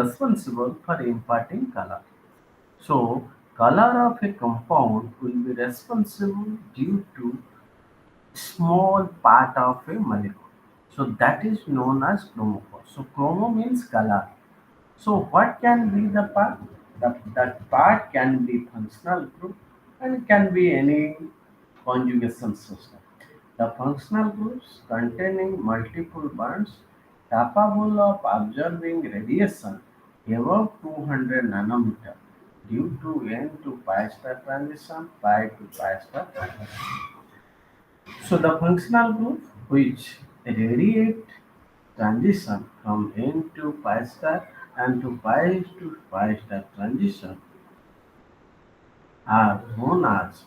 responsible for imparting color. So, color of a compound will be responsible due to small part of a molecule. So that is known as chromophore. So chromo means color. So what can be the part? That part can be functional group and can be any conjugation system. The functional groups containing multiple bonds capable of absorbing radiation above 200 nanometer due to N to pi star transition, pi to pi star transition. So the functional group which radiate transition from N to pi star and to pi star transition are known as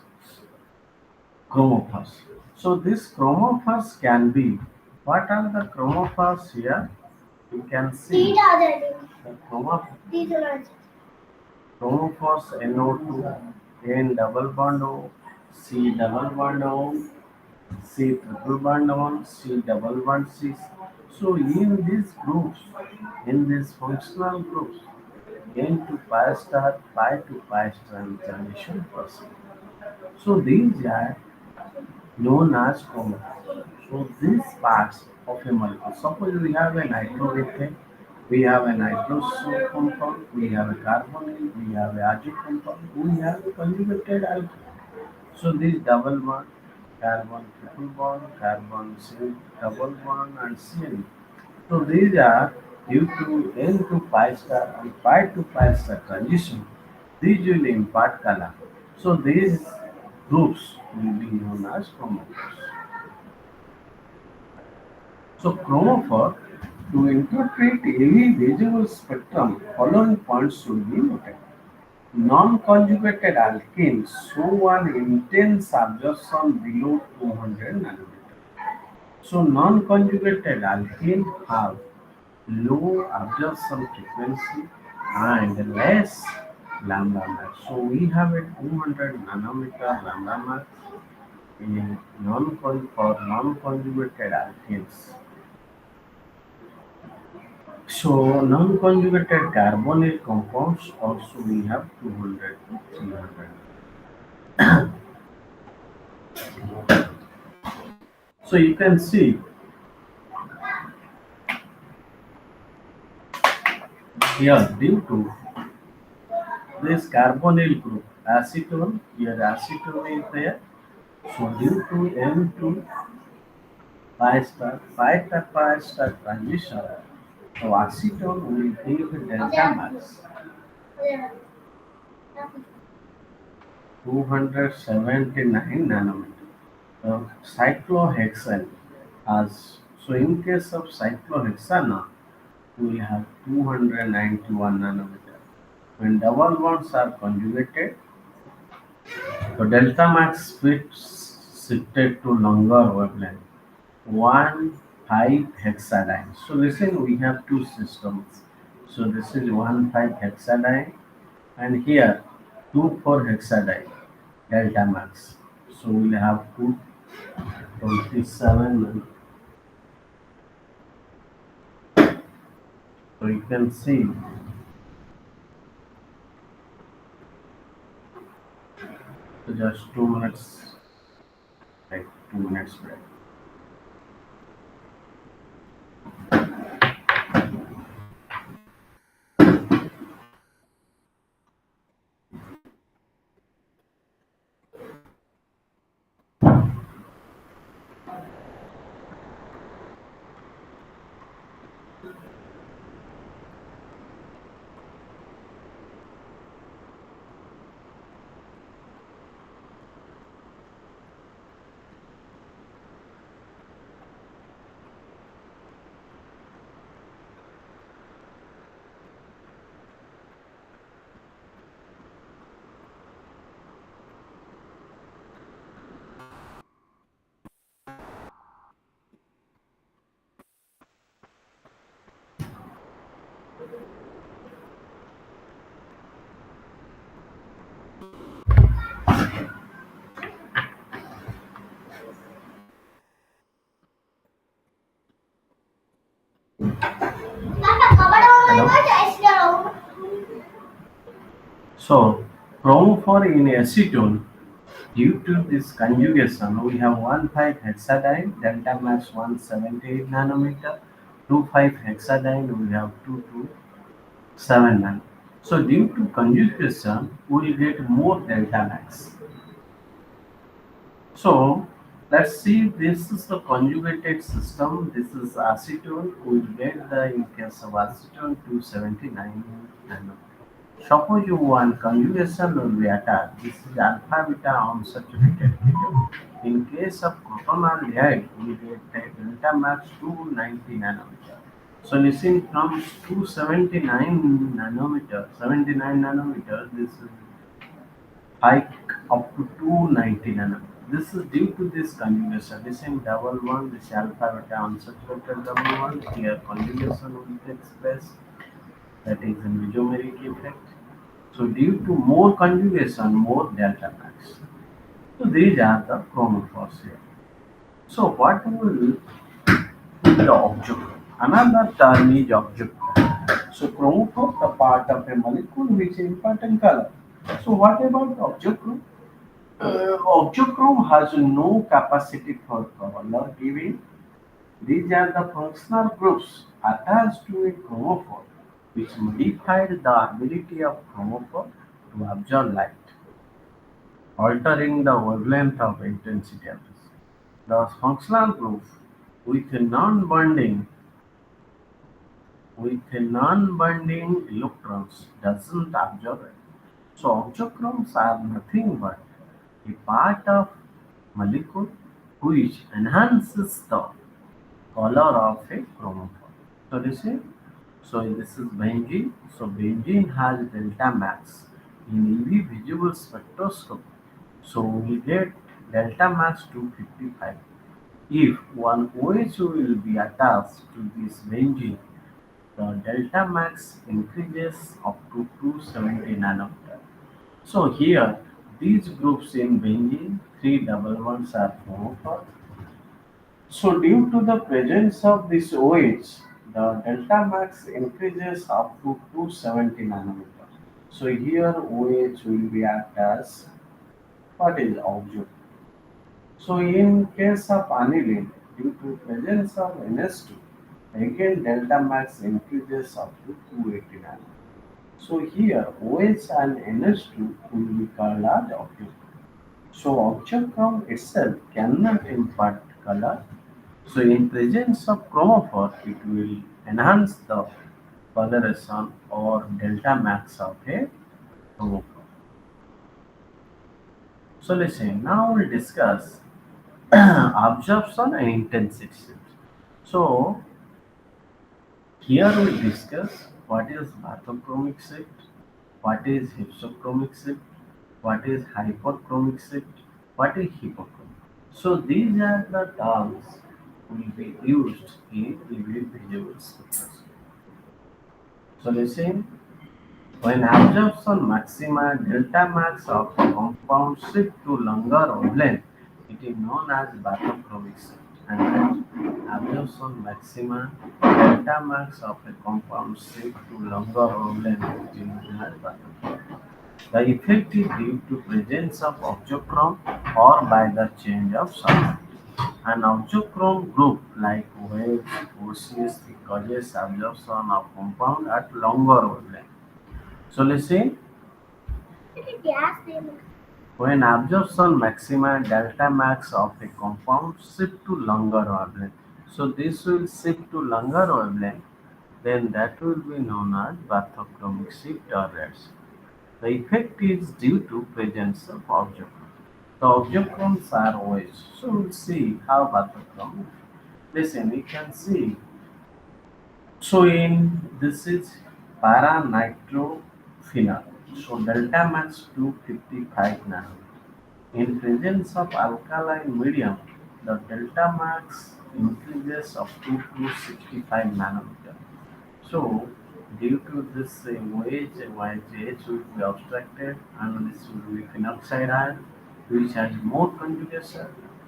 chromophores. So these chromophores can be, what are the chromophores here? You can see the chromophores NO2, N double bond O, C double bond O, C triple bond on, C double bond C. So in these functional groups, N to pi to pi star transition person. So these are known as chromophores. So these parts of a molecule. Suppose we have a nitromethane, we have a nitroso compound, we have a carbonyl, we have a azo compound, we have a conjugated alkyl. So these double bond, carbon triple bond, carbon C double bond, and CN. So these are due to N to pi star and pi to pi star transition. These will impart color. So these groups will be known as chromophores. So chromophore, to interpret any visible spectrum, following points should be noted. Non-conjugated alkenes show an intense absorption below 200 nanometer. So non-conjugated alkenes have low absorption frequency and less lambda max. So we have a 200 nanometer lambda max in for non-conjugated alkenes. So non-conjugated carbonyl compounds also we have 200 to 300. So you can see here due to this carbonyl group acetone, here acetone is there. So due to N2 pi star transition, so acetone will give delta max 279 nanometer. So cyclohexane has, so in case of cyclohexane we have 291 nanometer. When double bonds are conjugated, so delta max fits shifted to longer wavelength, 1,5-hexadiene. So listen, we have two systems. So this is 1,5-hexadiene and here 2,4-hexadiene delta max. So we'll have 227. So you can see, so just 2 minutes, like 2 minutes break. So chromophore in acetone, due to this conjugation, we have 1,5-hexadiene, delta max 178 nanometer, 2,5-hexadiene, we have 227 nanometer. So due to conjugation, we will get more delta max. So let's see, this is the conjugated system. This is acetone. We will get the, in case of acetone, 279 nanometer. Suppose you want conjugation will be attached. This is alpha beta unsaturated ketone. In case of protonaldehyde, we get a delta max 290 nanometer. So listen, from 279 nanometer, 79 nanometer, this is hike up to 290 nanometer. This is due to this conjugation. This in double one, this alpha beta unsaturated double one. Here conjugation will take place. That is a mesomeric effect. So due to more conjugation, more delta max. So these are the chromophores here. So what will the object? Another term is object. So chromophore, the part of a molecule which is important color. So what about object group? Object group has no capacity for color giving. These are the functional groups attached to a chromophore which modified the ability of chromophore to absorb light, altering the wavelength of intensity of this. The functional group with a non-bonding electrons doesn't absorb it. So objectrons are nothing but a part of molecule which enhances the color of a chromophore. So this is benzene. So benzene has delta max in UV visible spectroscopy. So we get delta max 255. If one OH will be attached to this benzene, the delta max increases up to 270 nanometer. So here, these groups in benzene, three double bonds are chromophore. So due to the presence of this OH, the delta max increases up to 270 nanometer. So here OH will be act as what is object. So in case of aniline, due to presence of NS2, again delta max increases up to 280 nanometer. So here OH and NS2 will be called as object. So object from itself cannot impart color. So in presence of chromophore, it will enhance the coloration or delta max of a chromophore. So listen, now we'll discuss absorption and intensity shifts. So here we'll discuss what is bathochromic shift, what is hypsochromic shift, what is hyperchromic shift, what is hypochromic. So these are the terms will be used in UV visible spectroscopy. So listen, when absorption maxima delta max of a compound shift to longer wavelength, it is known as bathochromic shift. And when absorption maxima delta max of a compound shift to longer wavelength, it is known as bathochromic. The effect is due to presence of objectron or by the change of sound. An objectron group like waves forces causes absorption of compound at longer wavelength. So listen, when absorption maxima delta max of a compound shift to longer wavelength. So this will shift to longer wavelength, then that will be known as bathochromic shift or red shift. The effect is due to presence of objectron. The objectrons are always. So we'll see how bathochromic. Listen, you can see. So in this is para-nitrophenol. So delta max 255 nanometer. In presence of alkaline medium, the delta max increases up to 265 nanometer. So due to this YH will be abstracted and this will be phenoxide ion which has more conjugation.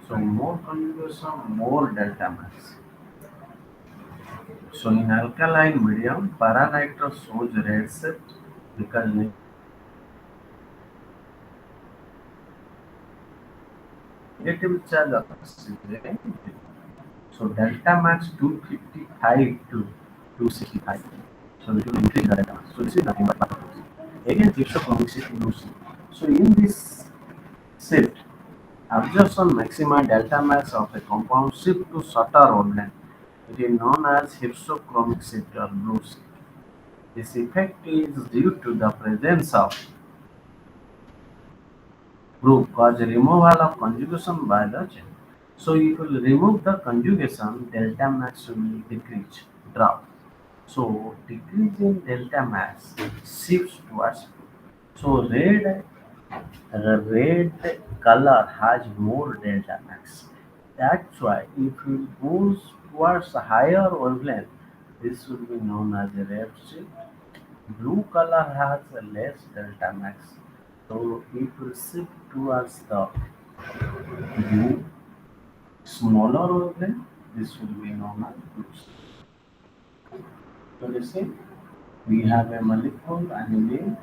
So more conjugation, more delta max. So in alkaline medium, paranitro shows red shift because negative charge oxygen. So delta max 255 to 265. So it will increase the delta max. So this is nothing but part of it. Again, hypsochromic shift lose. So in this shift, absorption maxima delta max of a compound shift to shorter wavelength. It is known as hypsochromic shift or blue shift. This effect is due to the presence of group cause removal of conjugation by the chain. So if you remove the conjugation, delta max will decrease, drop. So decrease in delta max shifts towards blue. So red color has more delta max. That's why if it goes towards a higher wavelength, this will be known as a red shift. Blue color has a less delta max. So if we shift towards the blue smaller wavelength, this will be known as blue shift. So you see, we have a molecule anyway,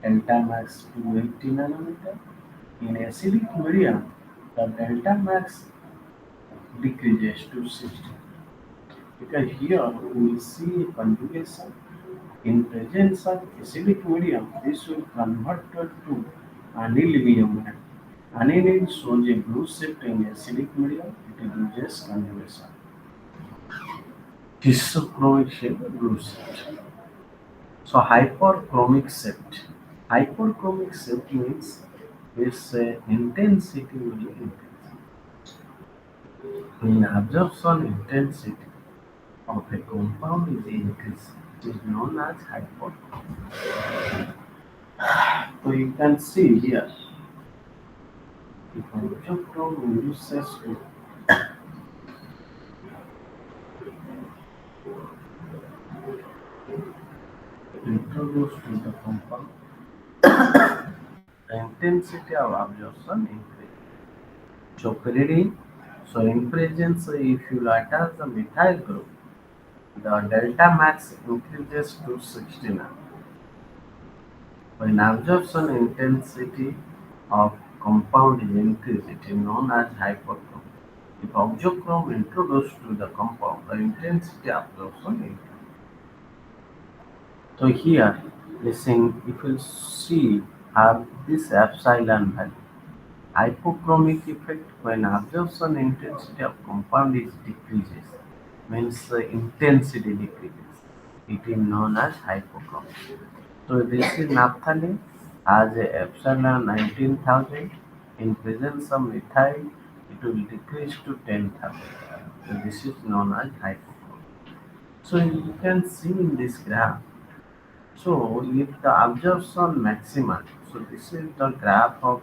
delta max 280 nanometer. In acidic medium, the delta max decreases to 60. Because here we will see conjugation. In presence of acidic medium, this will convert to aniline. Aniline shows a blue shift in acidic medium. It uses conjugation. Histochromic shift, blue shift. So hyperchromic shift. Hyperchromic shift means its intensity will increase. When absorption intensity of a compound is increased, it is known as hyperchromic. So you can see here, if absorption reduces to introduce to the compound, the intensity of absorption increases. So pyridine, so in presence, if you attach the methyl group, the delta max increases to 69. When absorption intensity of compound is increased, it is known as hyperchrome. If oxychrome introduced to the compound, the intensity of absorption increases. So here, listen, if you see have this epsilon value. Hypochromic effect when absorption intensity of compound is decreases, means the intensity decreases. It is known as hypochromic. So this is naphthalene as a epsilon 19,000. In presence of methyl, it will decrease to 10,000. So this is known as hypochromic. So you can see in this graph. So if the absorption maximum, so this is the graph of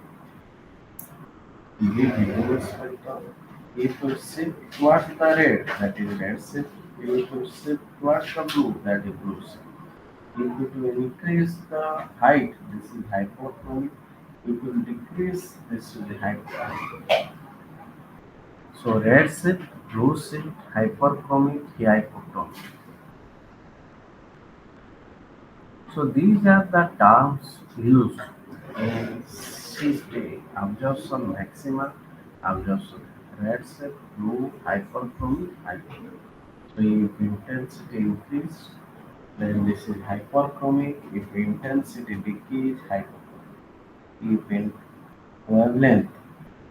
the spectrum. If you shift towards the red, that is red shift. If you shift towards the blue, that is blue shift. If it will increase the height, this is hypochromic. If it will decrease, this is hypochromic. So red shift, blue shift, hyperchromic, hypochromic. So these are the terms used in shift absorption maximum, absorption red shift, blue, hyperchromic, hypochromic. So if intensity increase, then this is hyperchromic. If intensity decrease, hypochromic. If in wavelength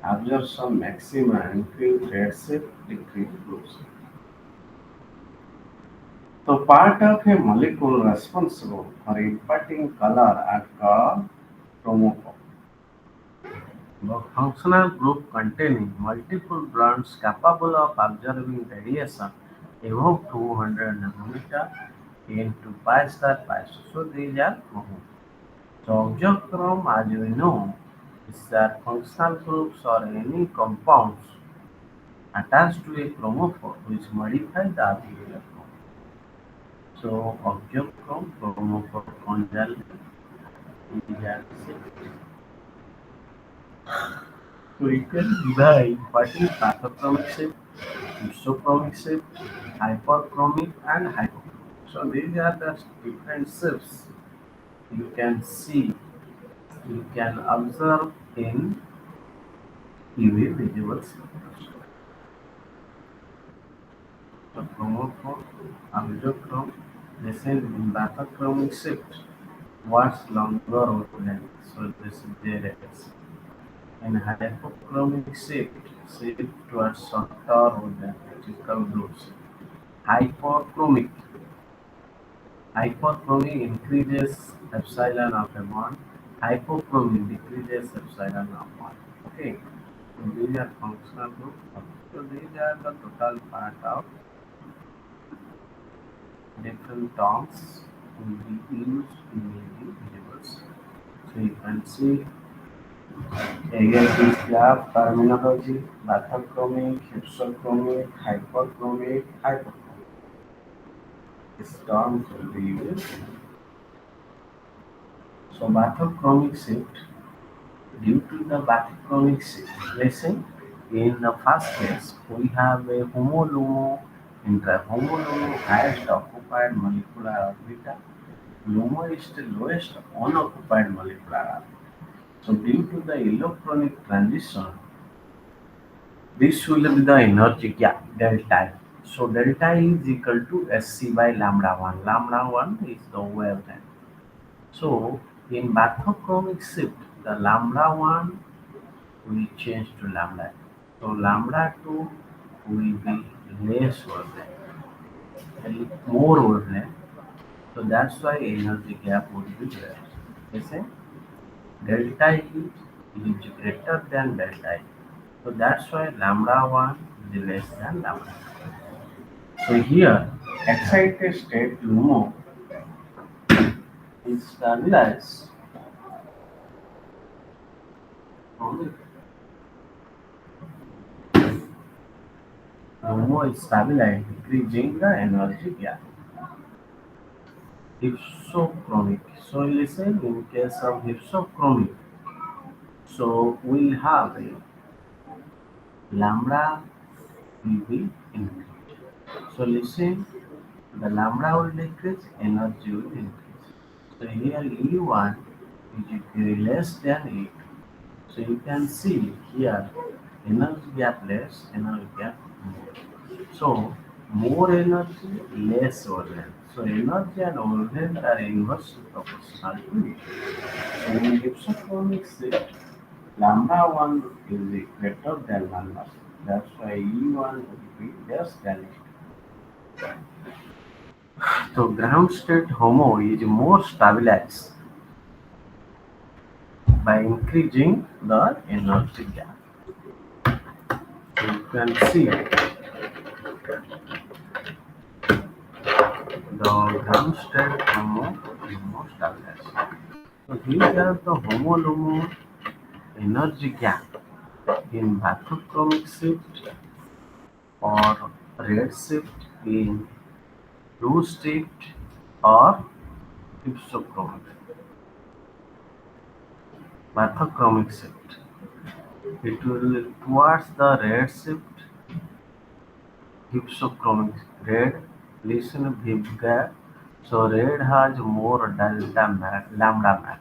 absorption maxima increase, red shift, decrease, blue shift. So part of a molecule responsible for imparting color at chromophore. The functional group containing multiple bonds capable of absorbing radiation above 200 nanometer into pi star pi. So these are chromophores. So oxychrome, as we know, is that functional groups or any compounds attached to a chromophore which modify the appearance. So oxychrome, chromophore conjugate is acid. So you can divide what is pathochromic shift, isochromic shift, hyperchromic and hypochromic. So these are the different shifts you can see, you can observe in UV visible spectroscopy. So chromophore, amidochrome, this is bathochromic shift. What's longer wavelength? So this is JRS. In hypochromic shift towards shorter wavelength, which is called blues. Hypochromic. Hyperchromy increases epsilon of a bond. Hypochromy decreases epsilon of one. Okay. So these are functional group. So these are the total part of different terms will be used in the universe. So you can see again this graph terminology, bathochromic, hypsochromic, hyperchromic, hypochromic. These terms will be used. So bathochromic shift due to the bathychromic situation, in the first case, we have a HOMO-LUMO inter. HOMO-LUMO highest occupied molecular orbital. LUMO is the lowest unoccupied molecular orbital. So due to the electronic transition, this will be the energy gap delta E. So delta E is equal to Sc by lambda 1. Lambda 1 is the wavelength. So in bathochromic shift, the lambda 1 will change to lambda 2. So lambda 2 will be less wavelength, more wavelength. So that's why energy gap would be there. You see, delta E is greater than delta E. So that's why lambda 1 is less than lambda 2. So here, excited state LUMO is stabilized. LUMO is stabilized, decreasing the energy gap. Hypsochromic. So listen, in case of hypsochromic, so we'll have a lambda will be increased. So listen, the lambda will decrease, energy will increase. So here E1 is less than E2. So you can see here energy gap less, energy gap more. So more energy, less wavelength. So energy and wavelength are inversely proportional to each other. So in hypsochromic shift, lambda 1 is greater than lambda 2. That's why E1 will be less than E2. So ground state HOMO is more stabilized by increasing the energy gap. So you can see the ground state HOMO is more stabilized. So these are the HOMO-LUMO energy gap in bathochromic shift or red shift, in blue shift or hypsochromic. Bathochromic shift. It will towards the red shift, hypsochromic red. Listen big gap. So red has more delta max, lambda max.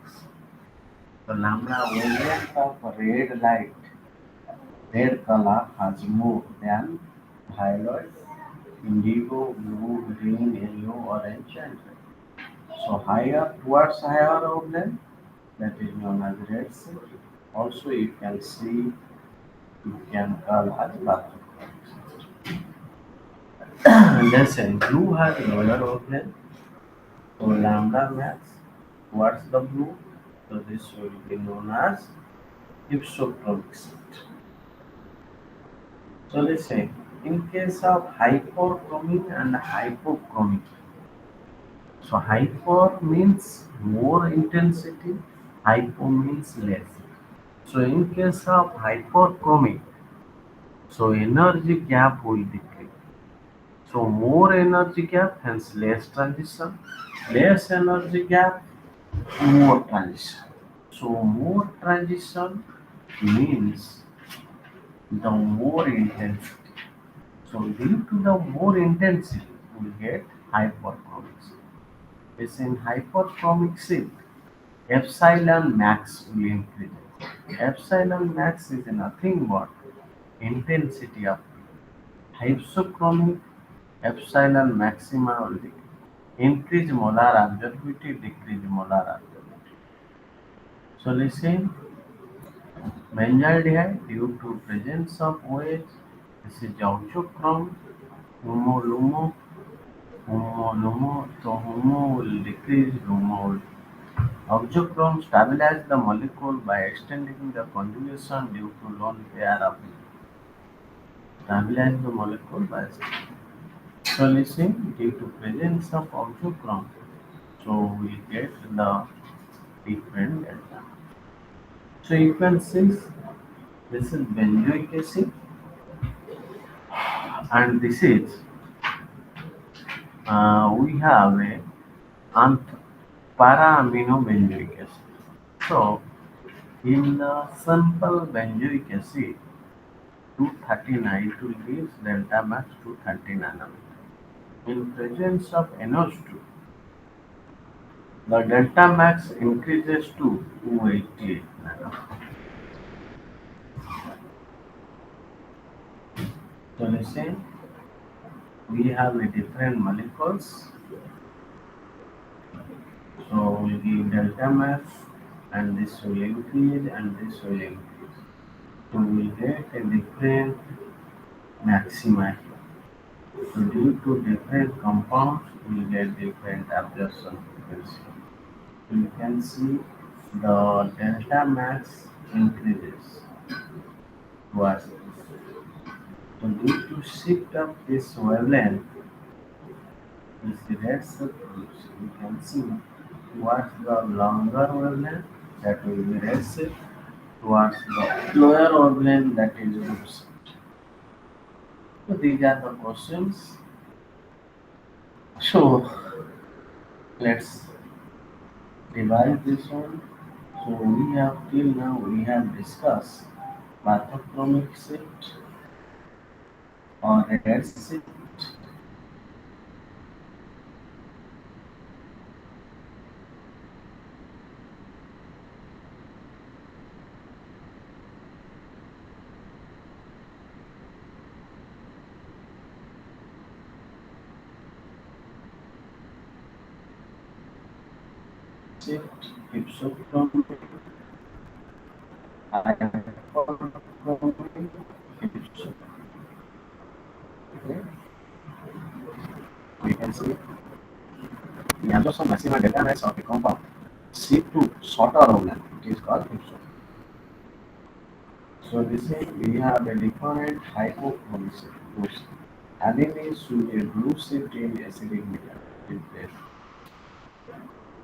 So lambda wavelength of red light, red color has more than violet, indigo, blue, green, yellow, orange, and red. So higher towards higher wavelength, that is known as red shift. Also, you can see you can call as bathychromic. Listen, blue has lower wavelength, so lambda max towards the blue. So this will be known as hypsochromic shift. So listen, in case of hyperchromic and hypochromic, so hyper means more intensity, hypo means less. So in case of hyperchromic, so energy gap will decrease. So more energy gap, hence less transition. Less energy gap, more transition. So more transition means the more intensity. So due to the more intensity, we get hyperchromic shift. It's in hyperchromic shift, epsilon max will increase. Epsilon max is nothing but intensity of hypsochromic epsilon maxima only. Increase molar absorptivity, decrease molar absorptivity. So listen, benzaldehyde due to presence of OH, this is auxochrome, lumo, lumo, so HOMO will decrease, LUMO will. Auxochrome stabilize the molecule by extending the conjugation due to lone pair of stabilize the molecule by solution due to presence of auxochrome. So we get the different delta. So you can see this is benzoic acid and this is we have a anth para amino benzoic acid. So in the simple benzoic acid 239 it will give delta max 230 nanometer. In presence of NO2 the delta max increases to 288 nanometer. So let's say we have a different molecules. So we give delta max and this will increase and this will increase. So we get a different maxima here. So due to different compounds, we get different absorption frequency. So you can see the delta max increases towards this. So due to shift of this wavelength, this red circles, you can see towards the longer wavelength that will be red shift, towards the lower wavelength that is blue shift. So these are the questions. So let's divide this one. So we have till now we have discussed bathochromic shift or red shift, shift, hypsochromic, hyperchromic, hypsochromic. Okay, we can see the absorption maximum delta max of a compound shift to shorter wavelength. It is called hypsochromic. So this is we have a different hypochromic. Adenine should a blue shift in acidic medium. It is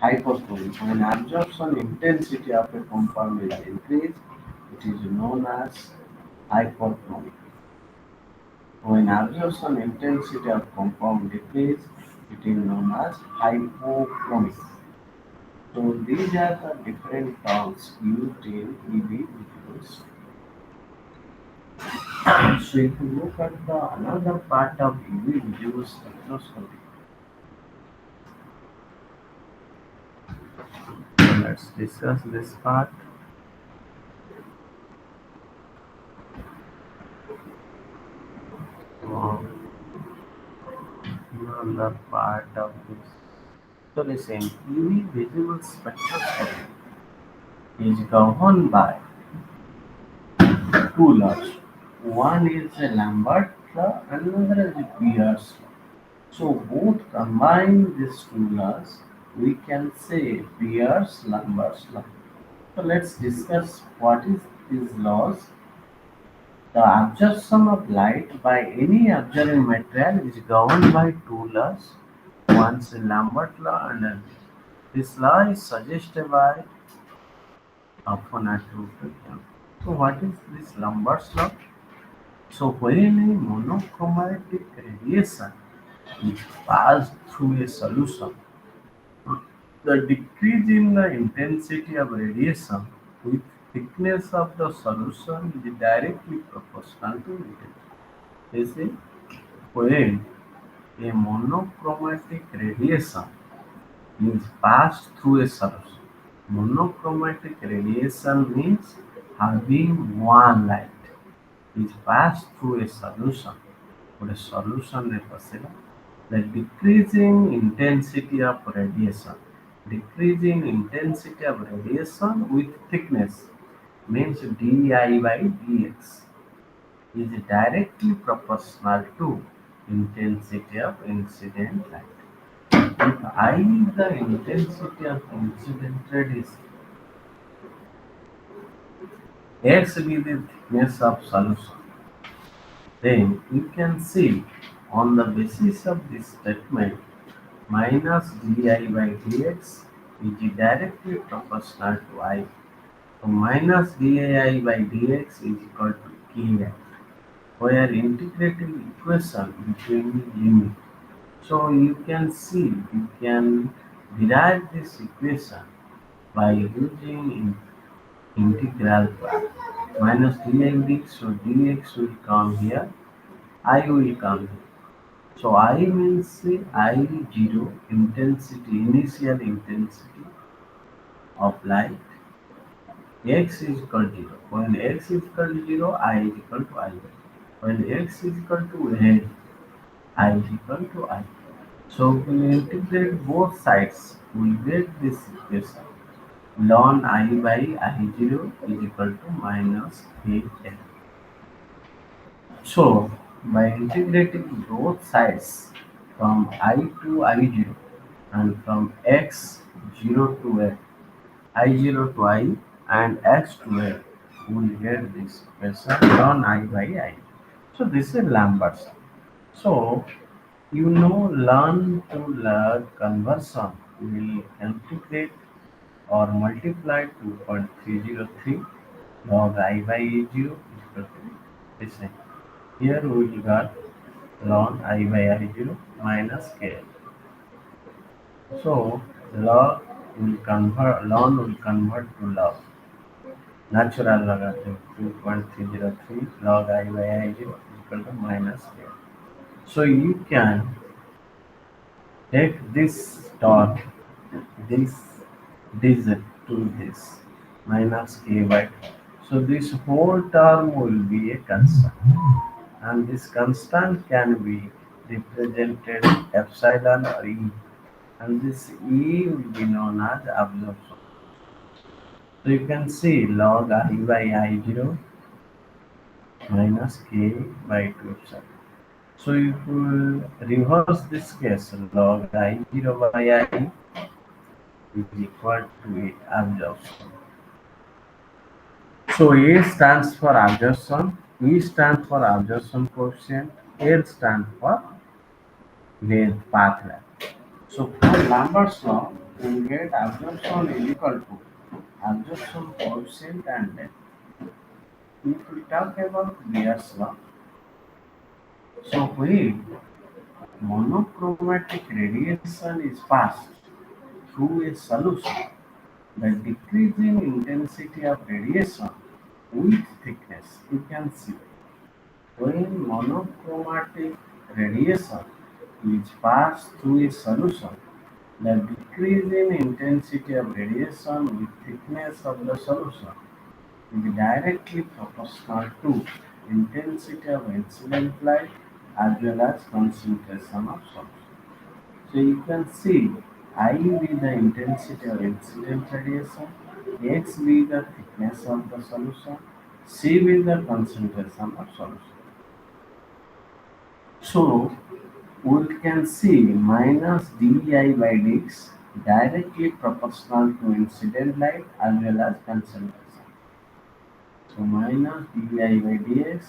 hypochromic. When absorption intensity of a compound will increase, it is known as hyperchromic. When absorption intensity of compound decrease, it is known as hypochromic. So these are the different terms used in EV visuals. So if you look at the another part of EV visual spectroscopy, so let's discuss this part. So, another part of this. So listen, UV visible spectroscopy is governed by two laws. One is the Lambert law, another is the Pierce law. So both combine these two laws, we can say Pierce Lambert's law. So let's discuss what is these laws. The absorption of light by any observing material is governed by two laws. One is Lambert law and this law is suggested by Aponatropium. So what is this Lambert's law? So when a monochromatic radiation is passed through a solution, the decrease in the intensity of radiation with thickness of the solution is directly proportional to it. This is when a monochromatic radiation is passed through a solution. Monochromatic radiation means having one light is passed through a solution. ଗୋଟେ solutionରେ ପଶିଲା, the decreasing intensity of radiation. Decreasing intensity of radiation with thickness means dI by dx is directly proportional to intensity of incident light. If I is the intensity of incident radiation, x be the thickness of solution, then you can see on the basis of this statement minus di by dx is directly proportional to I. So minus dI by dx is equal to ki, where integrating equation between limit. So you can see you can derive this equation by using integral part. Minus dx, so dx will come here, I will come here. So I means I zero intensity, initial intensity of light. X is equal to 0. When x is equal to 0, I is equal to I. When x is equal to N, I is equal to I. So we integrate both sides, we get this equation. Ln I by I0 is equal to minus KN. So by integrating both sides from I to I0 and from x0 to a I0 to I and x to a, we will get this equation ln I by I. So this is Lambert's. So you know learn to log conversion will integrate or multiply 2.303 log I by A0 is equal to this. Here we got ln I by I0 minus K. So ln will convert to log. Natural logarithm 2.303 log I by I0 is equal to minus K. So you can take this dot, this digit to this minus K by 2. So this whole term will be a constant, and this constant can be represented epsilon or E, and this E will be known as absorption. So you can see log I by I0 minus K by 2 epsilon. So if we reverse this case, log I0 by I is equal to A absorption. So A stands for absorption, E stands for absorption coefficient, L stands for length, path length. So for Lambert's law, we get absorption is equal to absorption coefficient and length. If we talk about Beer's law, so when monochromatic radiation is passed through a solution, the decreasing intensity of radiation with thickness, you can see when monochromatic radiation is passed through a solution, the decreasing intensity of radiation with thickness of the solution is directly proportional to intensity of incident light as well as concentration of solution. So you can see I be the intensity of incident radiation, X be the thickness of the solution, C be the concentration of solution. So we can see minus dI by dx directly proportional to incident light as well as concentration. So minus dI by dx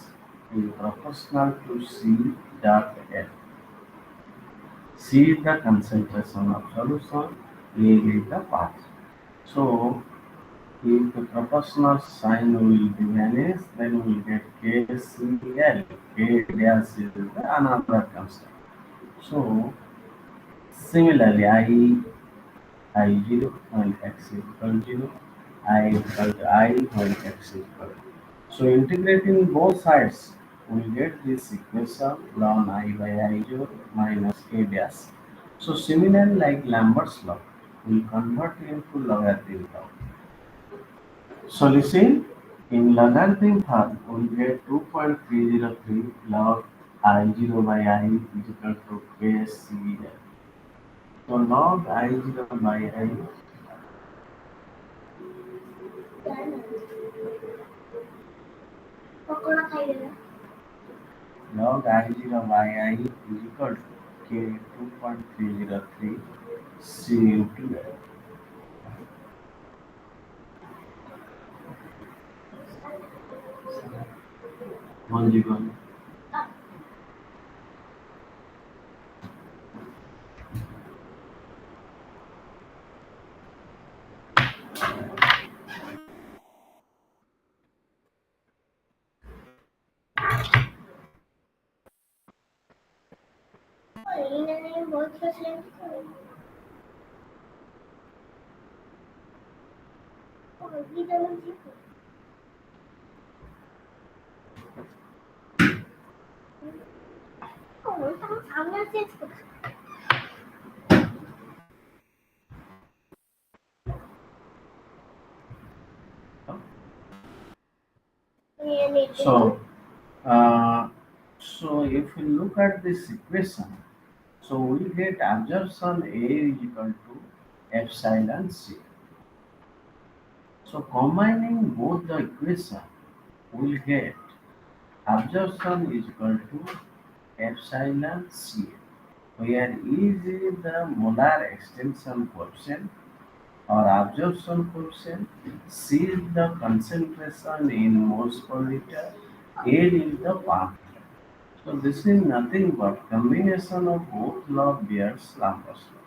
is proportional to C dot L. C is the concentration of solution, A is the path. So if the proportional sign will be vanished, then we will get KCL. K dash is another constant. So similarly, I0 when x is equal to 0, I equal to I when x is equal to. So integrating both sides, we get this equation ln I by I0 minus k dash. So similarly, like Lambert's law, we convert into logarithm law. Solution In logarithm form, we get 2.303 log I0 by I is equal to KCL. So log I0 by I, log I0 by I is equal to K 2.303 C into L. Conjugate. So, uh, so if you look at this equation, so we get absorption A is equal to epsilon C. So combining both the equation, we'll get absorption is equal to epsilon C, where E is the molar extension coefficient or absorption coefficient, C is the concentration in moles per liter, L is the path. So this is nothing but combination of both law of Beer's-Lambert law.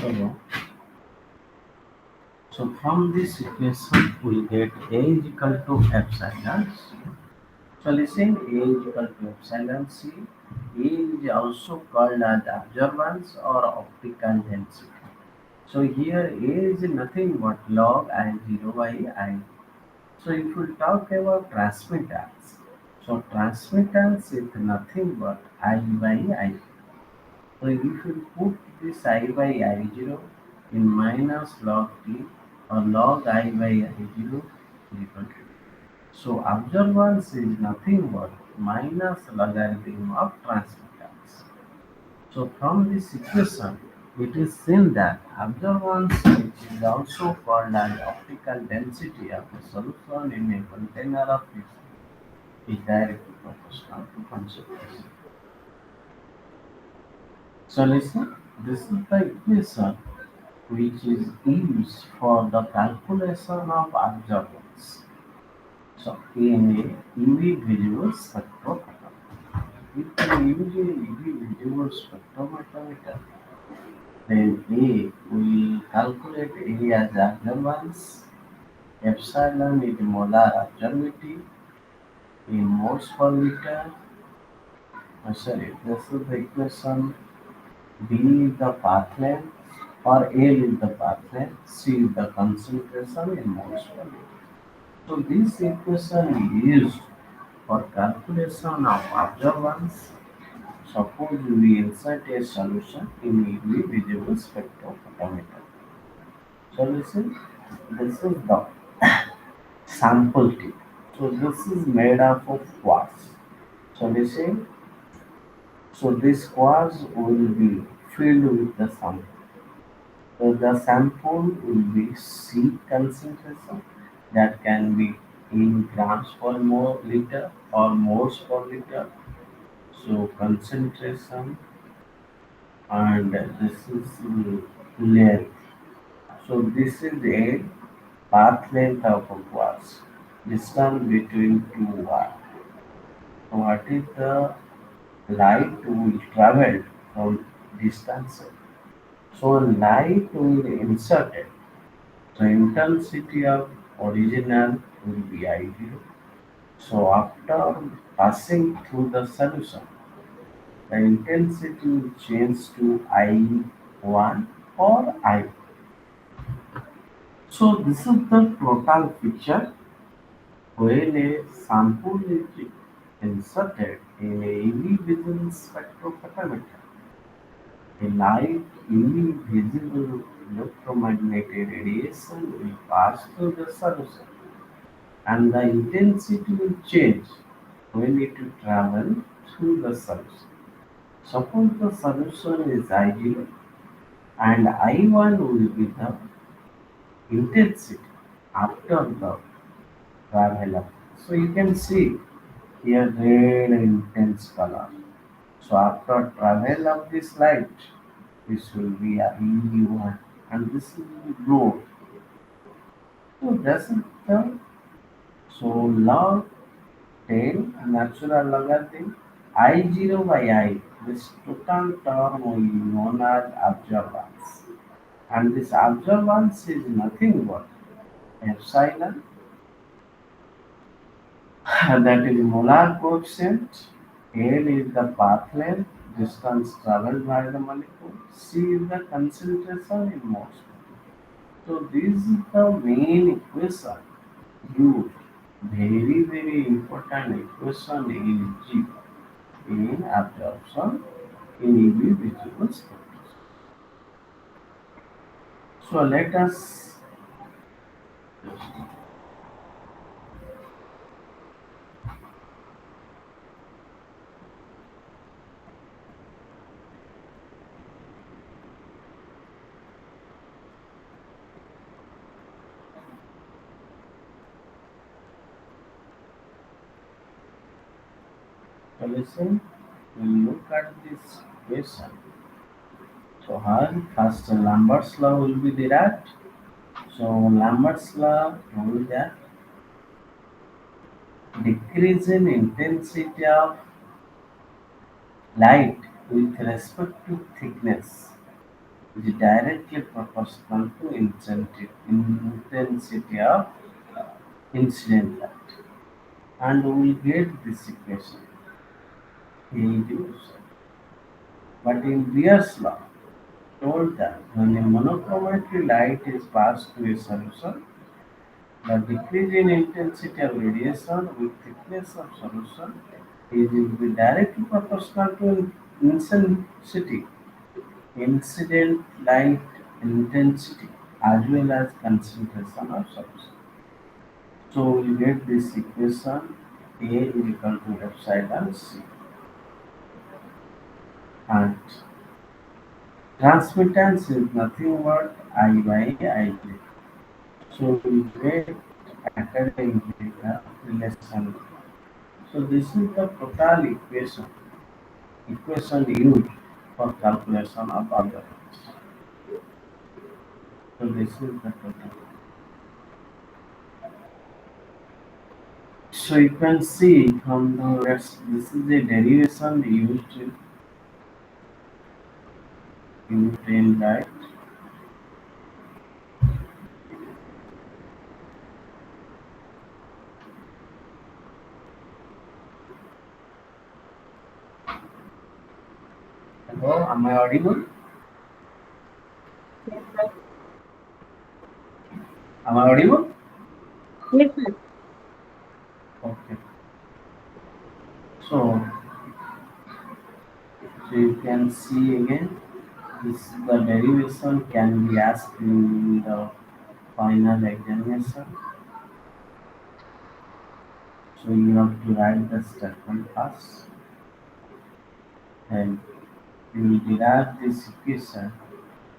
So, so from this equation we get A is equal to epsilon C. So listen, A is equal to epsilon C. A is also called as absorbance or optical density. So here A is nothing but log I0 by I. So if we talk about transmittance, so transmittance is nothing but I by I. So if you put this I by I0 in minus log t or log I by I0 is equal to. So observance is nothing but minus logarithm of transmittance. So from this equation, it is seen that observance, which is also called as optical density of a solution in a container of fluid, is directly proportional to concentration. So listen, this is the equation which is used for the calculation of observance. So in a UV visual spectrophotometer, if you use a UV visual spectrophotometer, then A will calculate A as observance, epsilon is molar observability in moles per liter. Sorry, this is the equation. B is the path length or L is the path length, C is the concentration in moles per liter. So this equation is used for calculation of observance. Suppose we insert a solution in a visible spectrophotometer. Solution, this is the sample tip. So this is made up of quartz. Solution, so this quartz will be filled with the sample. So the sample will be C concentration that can be in grams per mole liter or moles per liter. So concentration and this is length. So this is a path length of a quartz. Distance between two wires. So what is the light will travel from distance? So light will insert it. So intensity of original will be I0. So after passing through the solution, the intensity will change to I1 or I. So this is the total picture when a sample is inserted in a UV vision spectrophotometer. A light UV visible electromagnetic radiation will pass through the solution and the intensity will change when it will travel through the solution. Suppose the solution is I0 and I1 will be the intensity after the travel up. So you can see here red intense color. So after travel of this light, this will be a EV1 and this will be blue. So that's the so log 10 natural logarithm I0 by I. This total term will be known as absorbance. And this absorbance is nothing but epsilon, that is molar coefficient. L is the path length, distance traveled by the molecule. C is the concentration in moles. So this is the main equation used. Very important equation in G in absorption in EV visible spectrum. So let us listen. We look at this equation. So here first Lambert's law will be derived. So Lambert's law told that decrease in intensity of light with respect to thickness is directly proportional to intensity of incident light. And we will get this equation. It is. But in Beer's law, told that when a monochromatic light is passed to a solution, the decrease in intensity of radiation with thickness of solution is will be directly proportional to intensity, incident light intensity, as well as concentration of solution. So we get this equation A is equal to epsilon C, and transmittance is nothing but I by I. So we get academic data relation. So this is the total equation used for calculation of other. So this is the total. So you can see from the rest, this is the derivation used in right. Hello, am I audible? Yes, sir. Am I audible? Yes, sir. Okay. So, so you can see again, this the derivation can be asked in the final examination. So you have to write the statement first, and you will derive this equation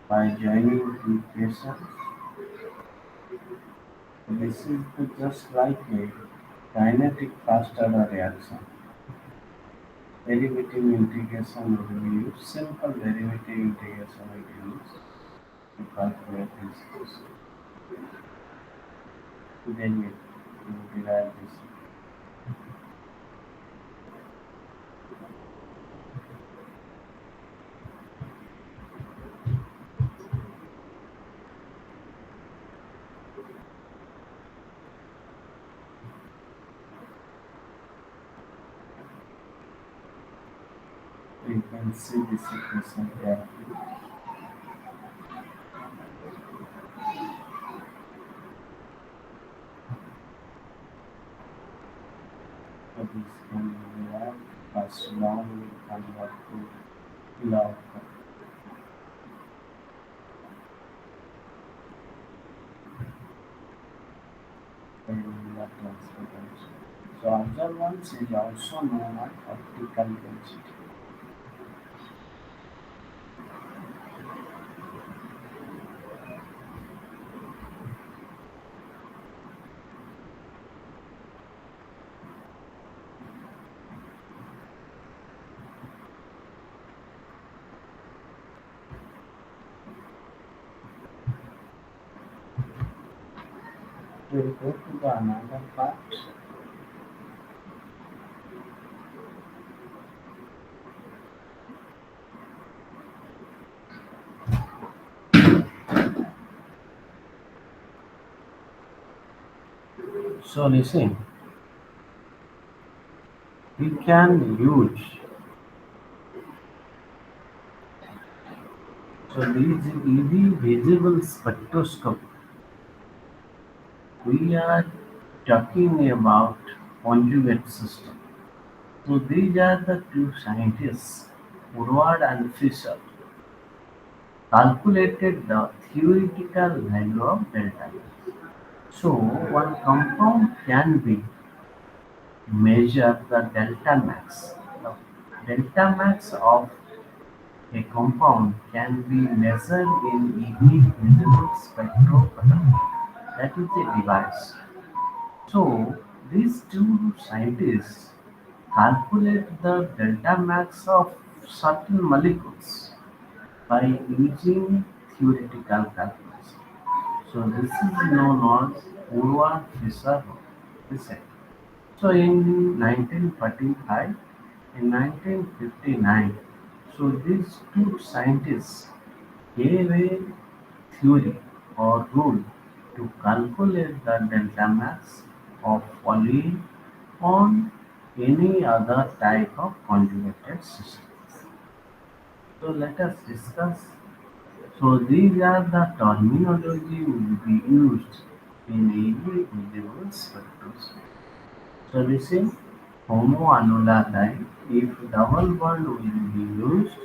by joining two equations. So this is just like a kinetic fast order reaction. Derivative integration will be used. Simple derivative integration will be used to calculate this equation. Then you derive this. You can see this equation here. this can be where first law will convert to law of perpendicular transference. So observance is also known as optical density. We'll go to the another part. So listen, we can use these EV visible spectroscope. We are talking about conjugate system. So these are the two scientists, Woodward and Fisher, calculated the theoretical value of delta. So one compound can be measure the delta max. The delta max of a compound can be measured in EV visible spectrophotometer. That is a device. So these two scientists calculate the delta max of certain molecules by using theoretical calculus. So this is known as Urban-Fisher effect. So in 1945, in 1959, so these two scientists gave a theory or rule to calculate the delta max of polyene on any other type of conjugated systems. So let us discuss. So these are the terminology will be used in every visible spectroscopy. So this is homoannular dye. If double bond will be used,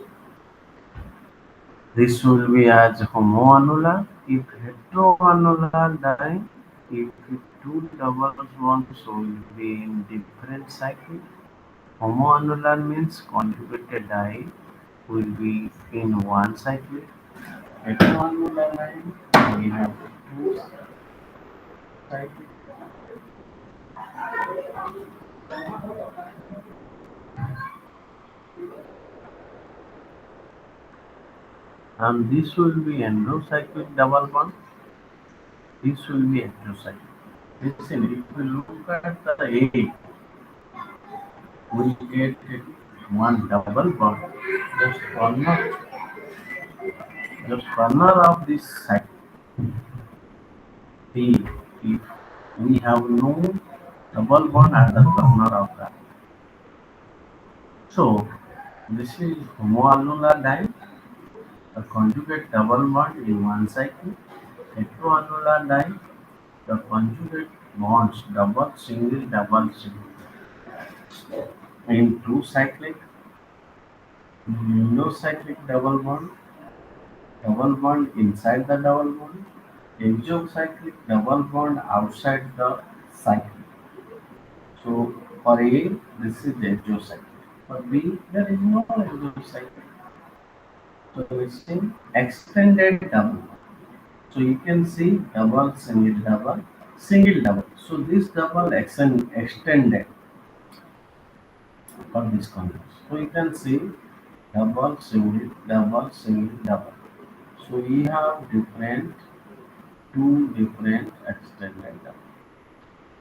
this will be as homoannular. If heteroannular dye, if two double bonds will be in different cycles. Homoannular means conjugated dye will be in one cycle. Heteroannular line we have two cycles. And this will be endocyclic double bond. This will be heterocyclic. Listen, if we look at the A, we get one double bond. Just corner, just corner of this cycle B. If we have no double bond at the corner of that. So this is homoannular dye, the conjugate double bond in one cycle. Heteroannular dye, the conjugate bonds double single in two cyclic, monocyclic double bond inside the double bond, exocyclic double bond outside the cycle. So for A, this is exocyclic. For B, there is no exocyclic. So it's in extended double. So you can see double, single, double. So this double extended for this context. So you can see double, single, double. So we have two different extended double.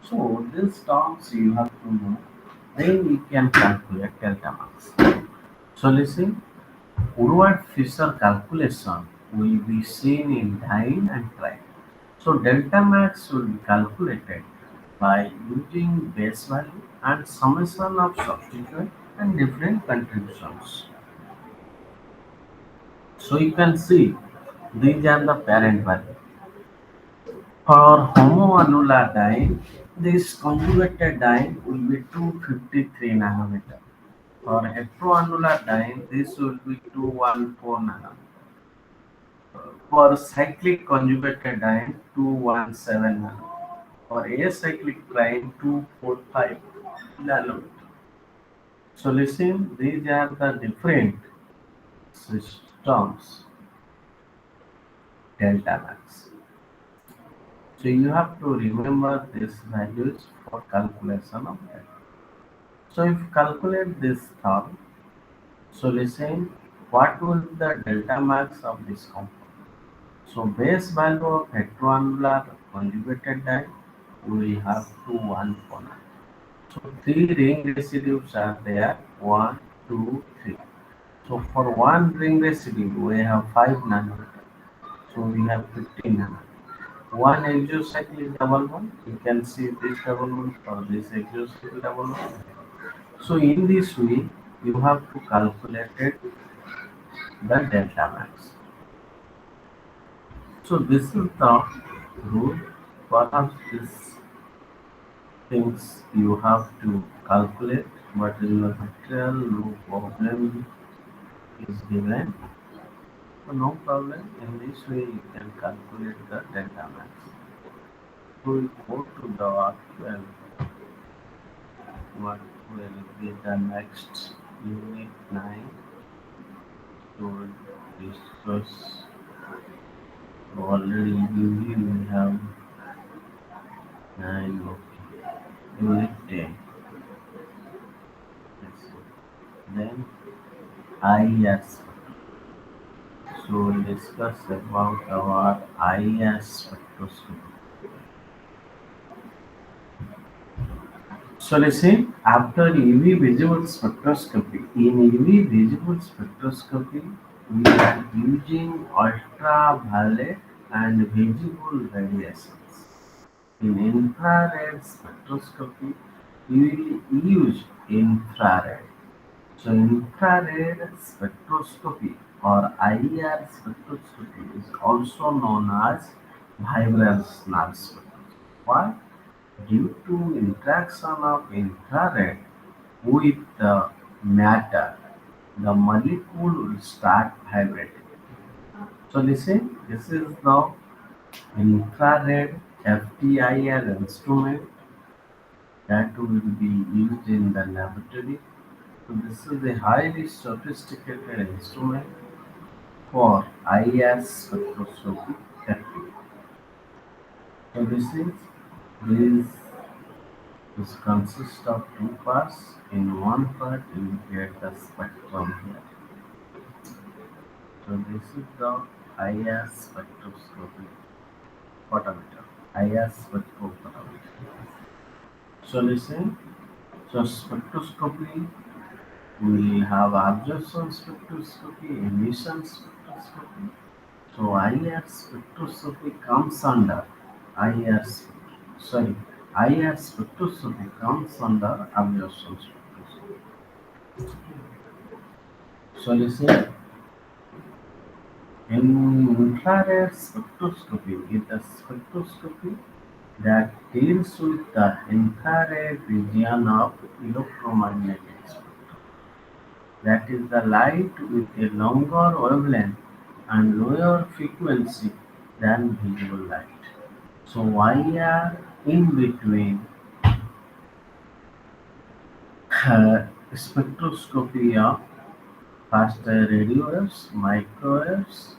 So these terms you have to know. Then you can calculate delta max. So listen, Woodward-Fisher calculation will be seen in dyne and trine. So delta max will be calculated by using base value and summation of substituent and different contributions. So you can see these are the parent value. For homoannular dye, this conjugated dye will be 253 nanometer. For heteroannular dye, this will be 214 nanometer. For cyclic conjugated dye, 217 nanometer. For acyclic prime, 245 nanometer. So listen, these are the different systems delta max. So you have to remember these values for calculation of that. So if you calculate this term, so listen, what will be the delta max of this compound? So base value of heteroannular conjugated dye, we have 2,149. So three ring residues are there, one, two, three. So for one ring residue, we have 5 nanometer. So we have 15 nanometer. One exocyclic double bond, you can see this double bond for this exocyclic double bond. So in this way, you have to calculate it, the delta max. So this is the rule. Perhaps these things you have to calculate, but in the material, no problem is given. So no problem. In this way, you can calculate the delta max. So we go to the actual what will be the next unit 9 to discuss. Already we have 9, okay. Unit 10. Yes. Then IS. So we'll discuss about our IS spectroscopy. So let's say after UV visible spectroscopy, in UV visible spectroscopy, we are using ultraviolet and visible radiations. In infrared spectroscopy, we will use infrared. So infrared spectroscopy or IR spectroscopy is also known as vibrational spectroscopy. Why? Due to interaction of infrared with the matter, the molecule will start vibrating. So listen, this is the infrared FTIR instrument that will be used in the laboratory. So this is a highly sophisticated instrument for IS spectroscopy technique. So this this consists of two parts. In one part, you get the spectrum here. So this is the IS spectroscopy photometer. IS spectrophotometer. So so spectroscopy will have absorption spectroscopy, emission spectroscopy. So IR spectroscopy comes under IR, sorry, IR spectroscopy comes under absorption spectroscopy. So in infrared spectroscopy is the spectroscopy that deals with the infrared region of electromagnetic spectrum. That is the light with a longer wavelength and lower frequency than visible light. So wire in between spectroscopy of first radio waves, microwaves,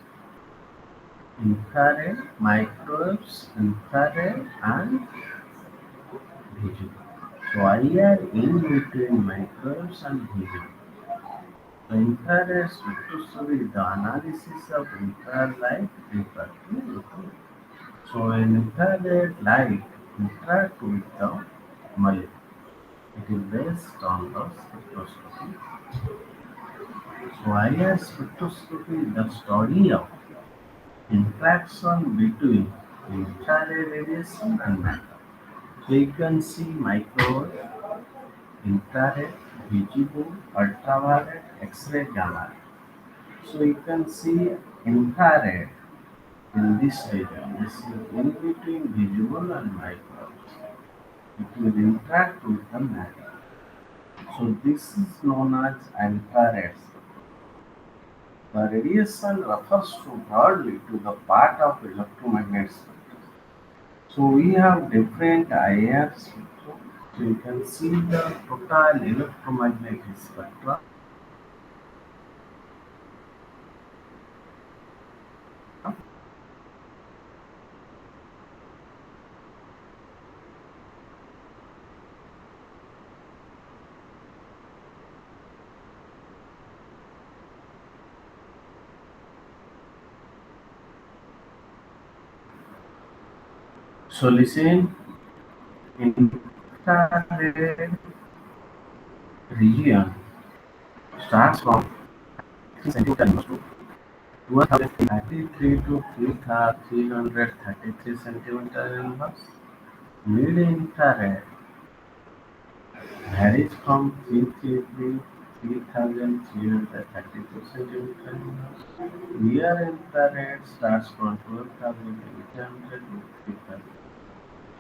infrared, microwaves, infrared, and visible. So wire in between microwaves and visible. The infrared spectroscopy is the analysis of infrared light referred to. So an infrared light interact with the molecule. It is based on the spectroscopy. So IR spectroscopy is the study of interaction between infrared radiation and matter. So you can see microwave, infrared, visible, ultraviolet, X-ray, gamma. So you can see infrared in this region. This is in between visible and microwave. It will interact with the matter. So this is known as infrared. The radiation refers to broadly to the part of electromagnetic spectrum. So we have different IR spectrum. So you can see the total electromagnetic spectrum. So listen, infrared region starts from 3 centimeters to 1233 to 3,333 centimeters inverse. Mid-infrared varies from 333 3,332 centimeters inverse. Near infrared starts from 12,800 to 3,000.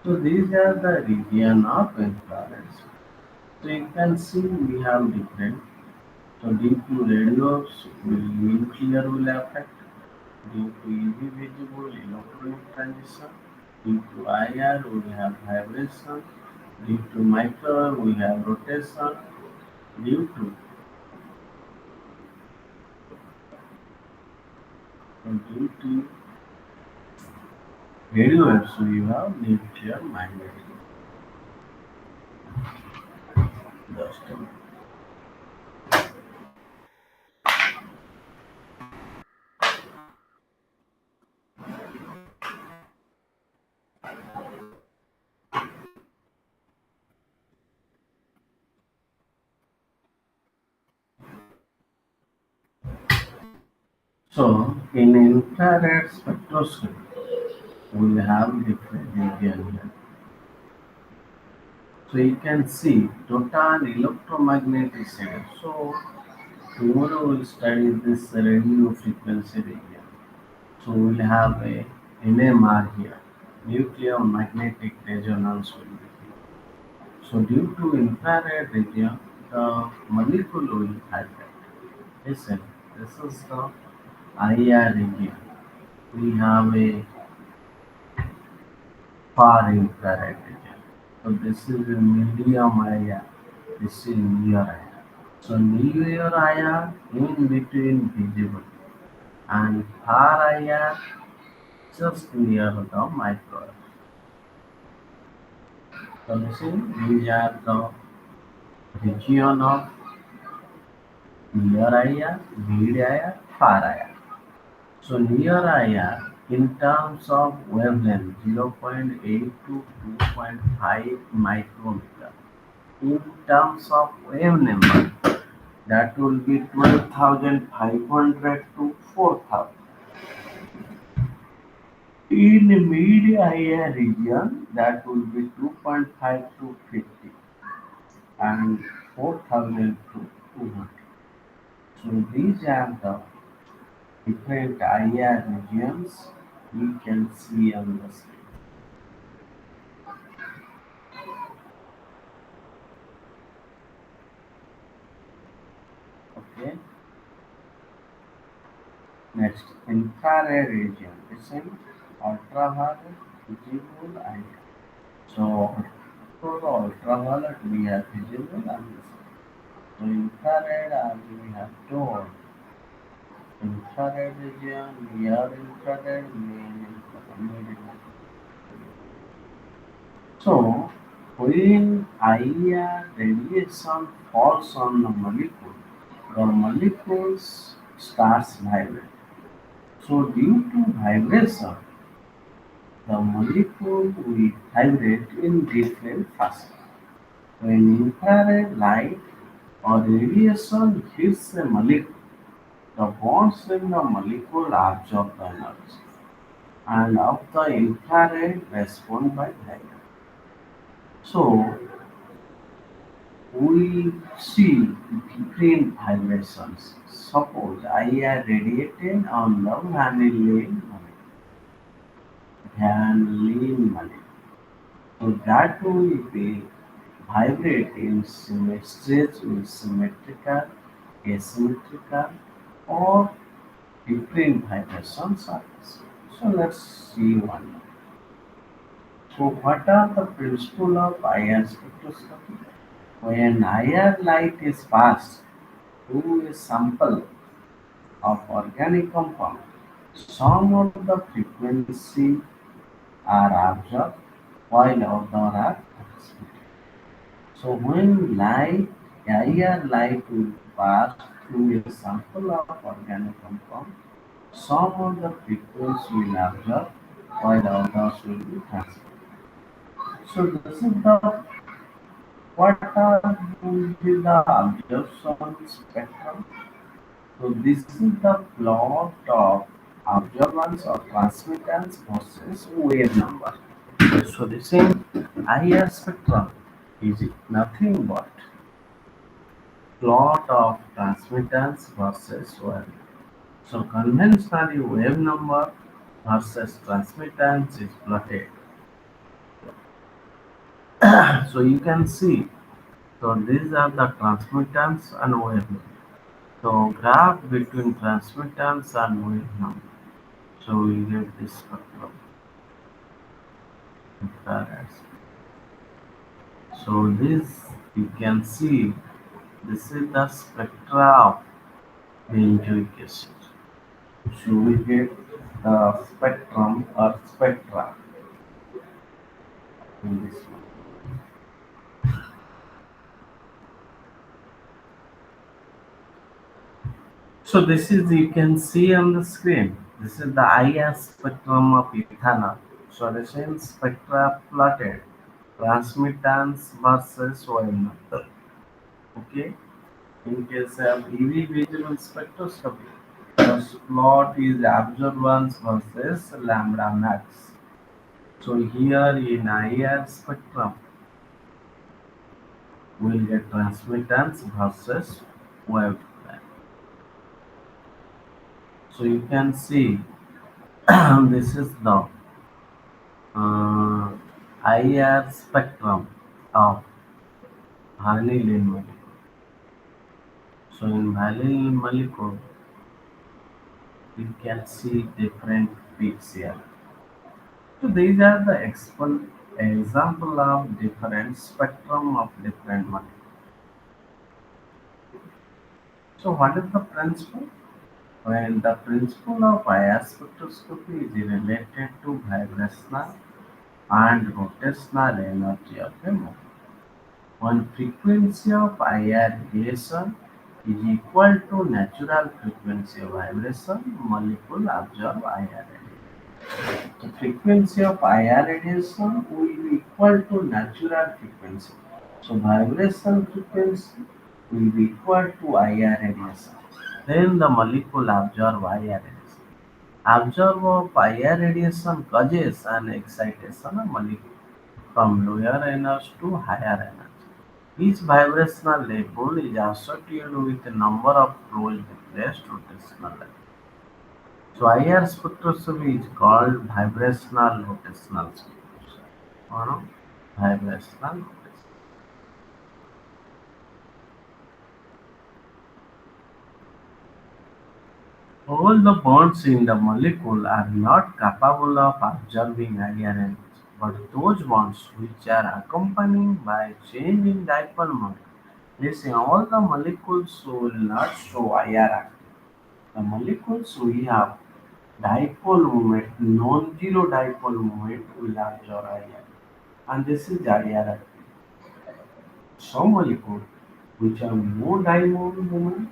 So these are the region of infrared. So you can see we have different. So due to radios, nuclear will affect. Due to UV visible electronic transition. Due to IR, we have vibration. Due to microwave, we have rotation. Due to due to radio waves, so you have nuclear magnetic. Just a minute. So in infrared spectroscopy, we have different region here. So you can see total electromagnetic signal. So tomorrow we'll study this radio frequency region. So we'll have a NMR here. Nuclear magnetic resonance will be here. So due to infrared region, the molecule will vibrate. Listen, this is the IR region. We have a far infrared region. So this is a medium IR. This is near IR. So near IR in between visible and far IR just near the microwave. So this is these are the region of near IR, mid IR, far IR. So near IR in terms of wavelength 0.8 to 2.5 micrometer. In terms of wave number, that will be 12,500 to 4,000. In mid-IR region, that will be 2.5 to 50 and 4,000 to 200. So these are the different IR regions we can see on the screen. Okay. Next, infrared region. It's in ultraviolet, visible, and so for the ultraviolet we have visible and visible. So infrared we have two infrared region, near infrared, main infrared, mid infrared. So when IR radiation falls on the molecules starts vibrating. So due to vibration, the molecule will vibrate in different phases. When infrared light or radiation hits a molecule, the bonds in the molecule absorb the energy, and of the infrared respond by vibration. So we see different vibrations. Suppose I are radiated on the vanillin molecule. and lean money. So that will be vibrate in symmetries with symmetrical, asymmetrical, or different vibration surface. So let's see one. So what are the principle of IR spectroscopy? When IR light is passed through a sample of organic compound, some of the frequency are absorbed while others are transmitted. So when light, IR light will pass through a sample of organic compound, some of the frequency will absorb while others will be transmitted. So this is the what are will be the absorption spectrum. So this is the plot of observance or transmittance versus wave number. So the same IR spectrum is nothing but plot of transmittance versus wave. So conventionally wave number versus transmittance is plotted. So you can see. So these are the transmittance and wave number. So graph between transmittance and wave number. So we get this spectrum. Infrared. So this you can see this is the spectra of benzoic acid. So we get the spectrum or spectra in this one. So this is you can see on the screen. This is the IR spectrum of ethanol. So the same spectra plotted transmittance versus wave number. Okay. In case of EV visual spectroscopy, the plot is absorbance versus lambda max. So here in IR spectrum, we'll get transmittance versus wave length. So you can see this is the uh, IR spectrum of vanillin molecule. So in vanillin molecule, you can see different peaks here. So these are the example of different spectrum of different molecules. So what is the principle? When the principle of IR spectroscopy is related to vibrational and rotational energy of a molecule. When frequency of IR radiation is equal to natural frequency of vibration, molecule absorb IR radiation. The frequency of IR radiation will be equal to natural frequency. So vibration frequency will be equal to IR radiation. Then the molecule absorb IR radiation. Absorb of IR radiation causes an excitation of molecule from lower energy to higher energy. Each vibrational level is associated with a number of closely placed rotational levels. So IR spectroscopy is called vibrational rotational spectroscopy. Or vibrational rotation. All the bonds in the molecule are not capable of absorbing IR energy, but those bonds which are accompanied by change in dipole moment. Listen, all the molecules will not show IR activity. The molecules we have dipole moment, non-zero dipole moment will absorb IR. And this is IR activity. Some molecules which have no dipole moment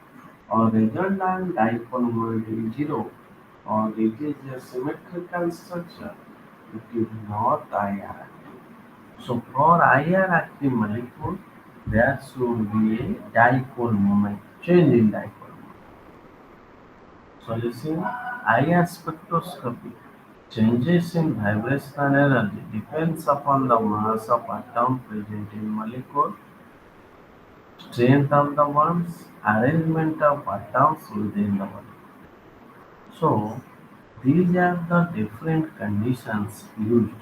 or redundant dipole moment is zero or it is a symmetrical structure, it is not IR active. So for IR active molecule, there should be a dipole moment, change in dipole moment. So listen, IR spectroscopy changes in vibrational energy depends upon the mass of atom present in molecule, strength of the bonds, arrangement of atoms within the molecule. So These are the different conditions used.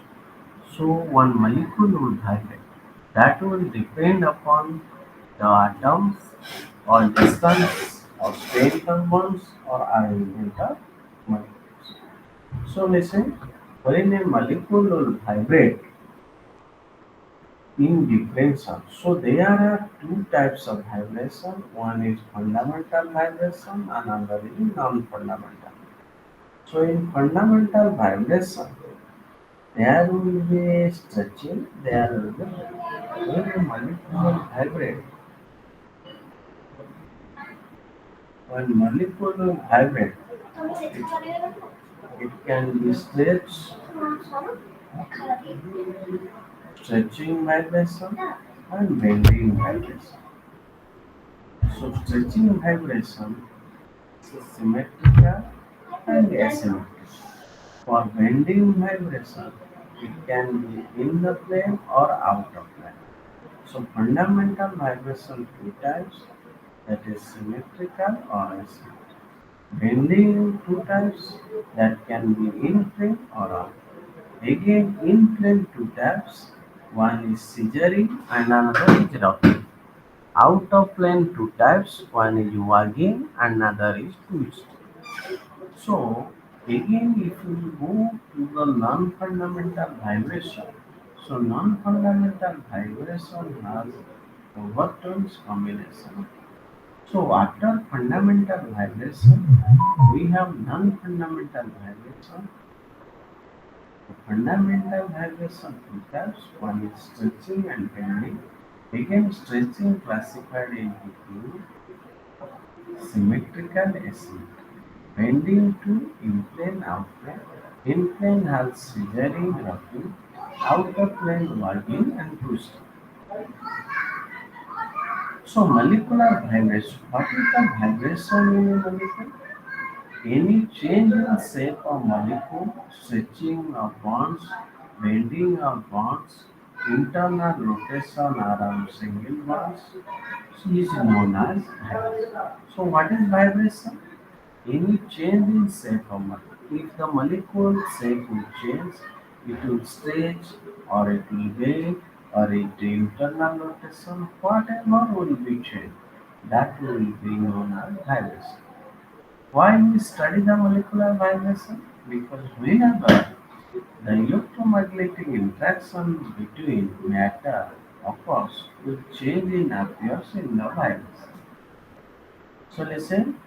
So one molecule will vibrate. That will depend upon the atoms or distance or strength of bonds or arrangement of molecules. So listen, when a molecule will vibrate in differential, so there are two types of vibration. One is fundamental vibration, another is non-fundamental. So in fundamental vibration, there will be stretching, there will be when a molecule vibrate, when molecule vibrate, it can be stretching vibration and bending vibration. So stretching vibration is symmetrical and asymmetrical. For bending vibration, it can be in the plane or out of plane. So fundamental vibration two types, that is symmetrical or asymmetrical. Bending two types, that can be in plane or out. Again in plane two types, one is scissoring and another is rocking. Out of plane two types, one is wagging and another is twist. So again if we go to the non-fundamental vibration, so non-fundamental vibration has overtones combination. So after fundamental vibration, we have non-fundamental vibration. The fundamental vibration two types, one is stretching and bending. Again stretching classified into two, symmetrical, asymmetrical. Bending to in-plane, out-plane. In-plane has scissoring, rocking. Out-of-plane working and twisting. So molecular vibration. What is the vibration in a molecule? Any change in shape of molecule, stretching of bonds, bending of bonds, internal rotation around single bonds, is known as vibration. So what is vibration? Any change in shape of molecule. If the molecule shape will change, it will stretch or it will bend or it internal rotation, whatever will be changed, that will be known as vibration. Why we study the molecular vibration? Because whenever the electromagnetic interaction between matter occurs, will change in appears in the vibration. So listen,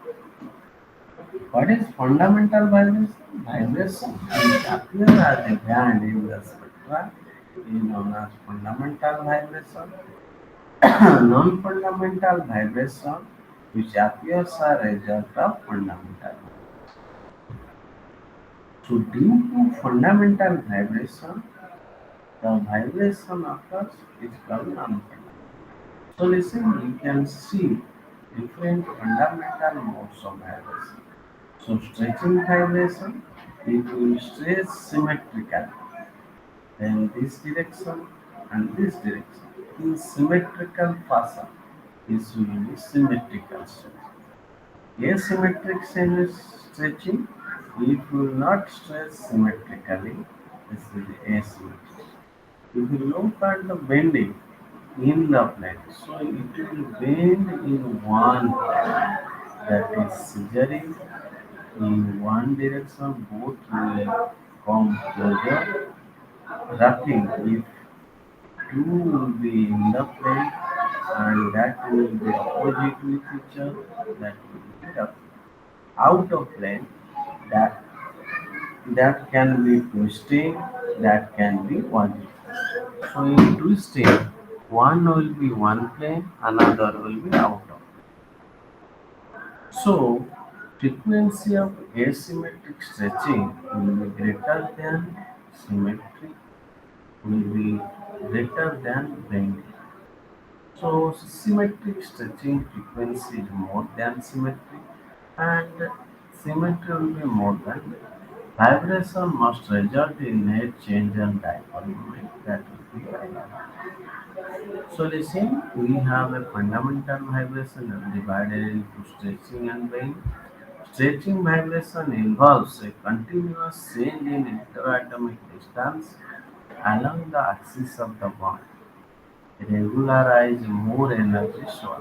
what is fundamental vibration? Vibration which appears as a band in the spectra is known as fundamental vibration. Non-fundamental vibration which appears as a result of fundamental. So due to fundamental vibration, the vibration occurs is called non-fundamental. So listen, you can see different fundamental modes of vibration. So stretching vibration, it will stretch symmetrical, then this direction and this direction. In symmetrical fashion, this will be symmetrical stretching. Asymmetric stretching, it will not stretch symmetrically, this is asymmetric. If you look at the bending in the plane, so it will bend in one plane, that is scissoring in one direction, both will come closer. Roughing, if two will be in the plane and that will be opposite with each other, that will be roughing. Out of plane, that that can be twisting, that can be one. So in twisting, one will be one plane, another will be out of. So frequency of asymmetric stretching will be greater than symmetric, will be greater than bending. So symmetric stretching frequency is more than symmetric and symmetry will be more than vibration must result in net change and dipole moment, that will be vibration. So listen, we have a fundamental vibration divided into stretching and bending. Stretching vibration involves a continuous change in interatomic distance along the axis of the bond, regularized more energy swap.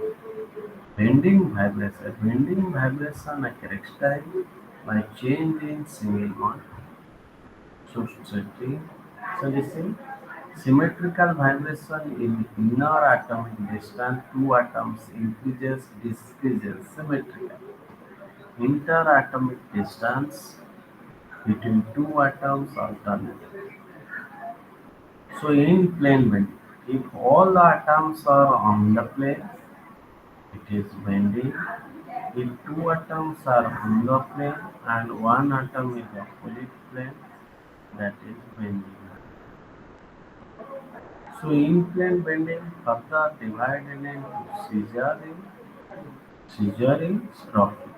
Bending vibration are characterized by change in single bond. So stretching, so this is symmetrical vibration in inner atomic distance, two atoms increases, decreases symmetrical. Interatomic distance between two atoms alternate. So in plane bending, if all the atoms are on the plane, it is bending. If two atoms are on the plane and one atom is opposite plane, that is bending. So in plane bending further divided into scissoring, rocking.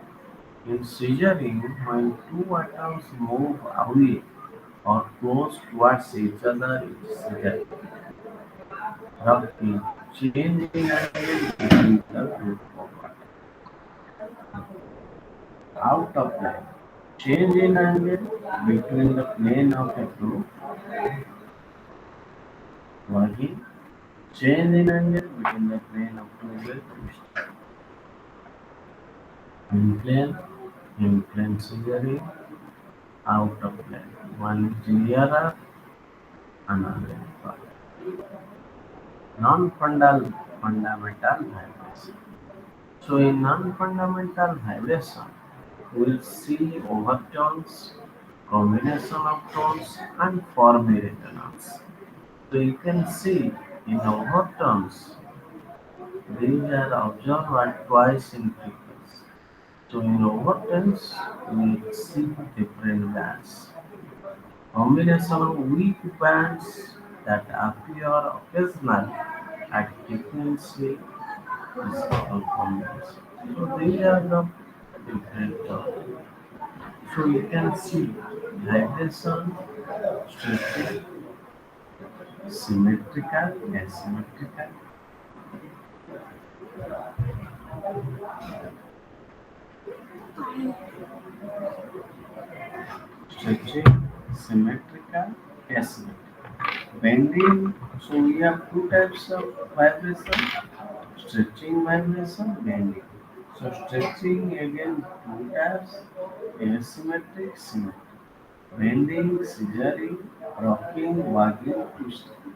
In scissoring, when two atoms move away or close towards each other, it is scissoring. Rocking, changing angle between the group of out of plane. Change in angle between the plane of a group working. Change in angle between the plane of two waves. In plane scissoring, out of plane. One is nearer, another is far. Non-fundamental vibration. So in non-fundamental vibration, we'll see overtones, combination of tones, and form resonance. So you can see in overtones, these are observed at twice in frequency. So in overtones, we see different bands. Combination of weak bands that appear occasionally at frequency is called combination. So these are the different so you can see vibration, stretching, symmetrical, asymmetrical, stretching, symmetrical, asymmetrical. Bending, so we have two types of vibration, stretching vibration, bending. So stretching again two types, asymmetric, symmetric. Bending, scissoring, rocking, wagging, twisting.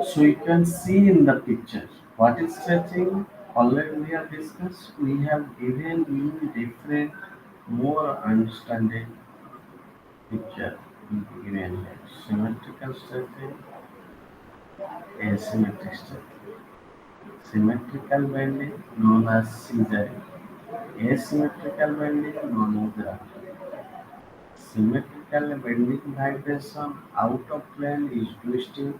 So you can see in the picture what is stretching. Already we have discussed. We have given you different, more understanding picture. Given here. Symmetrical stretching, asymmetric stretching. Symmetrical bending known as scissoring. Asymmetrical bending known as rocking. Symmetrical bending vibration out of plane is twisting.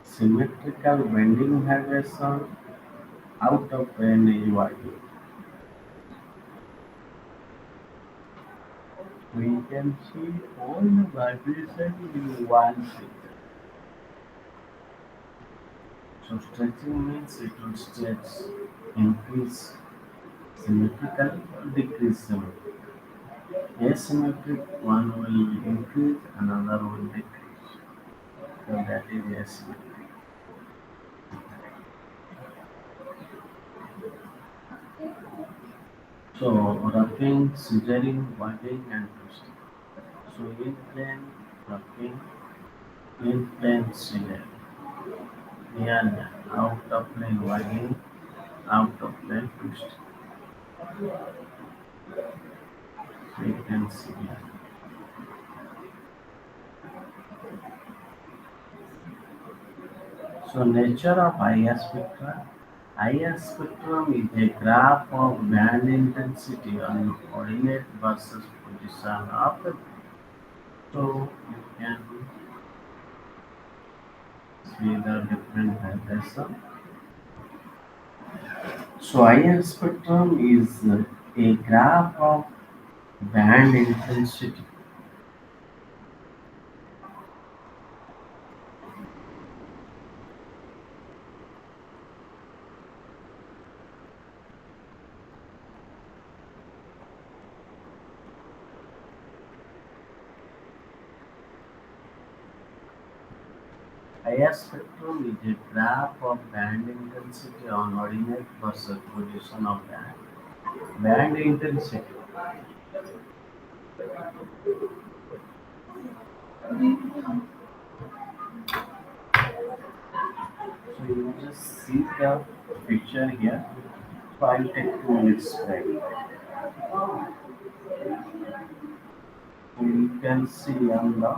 Symmetrical bending vibration out of plane is wagging. We can see all the vibration in one second. So stretching means it will stretch, increase symmetrical or decrease symmetrical. Asymmetric one will increase, another will decrease. So that is asymmetric. So rocking, scissoring, wagging and twisting. So in plane rocking, in plane scissoring. Yeah, out of plane wagging, out of plane twisting. So you can see here. So nature of IR spectra. IR spectrum is a graph of band intensity on coordinate versus position of the beam. So you can see the different vibration. So IR spectrum is a graph of band intensity. Higher spectrum is a graph of band intensity on ordinate versus position of band. Band intensity. So you just see the picture here. So I'll take 2 minutes break. So you can see on the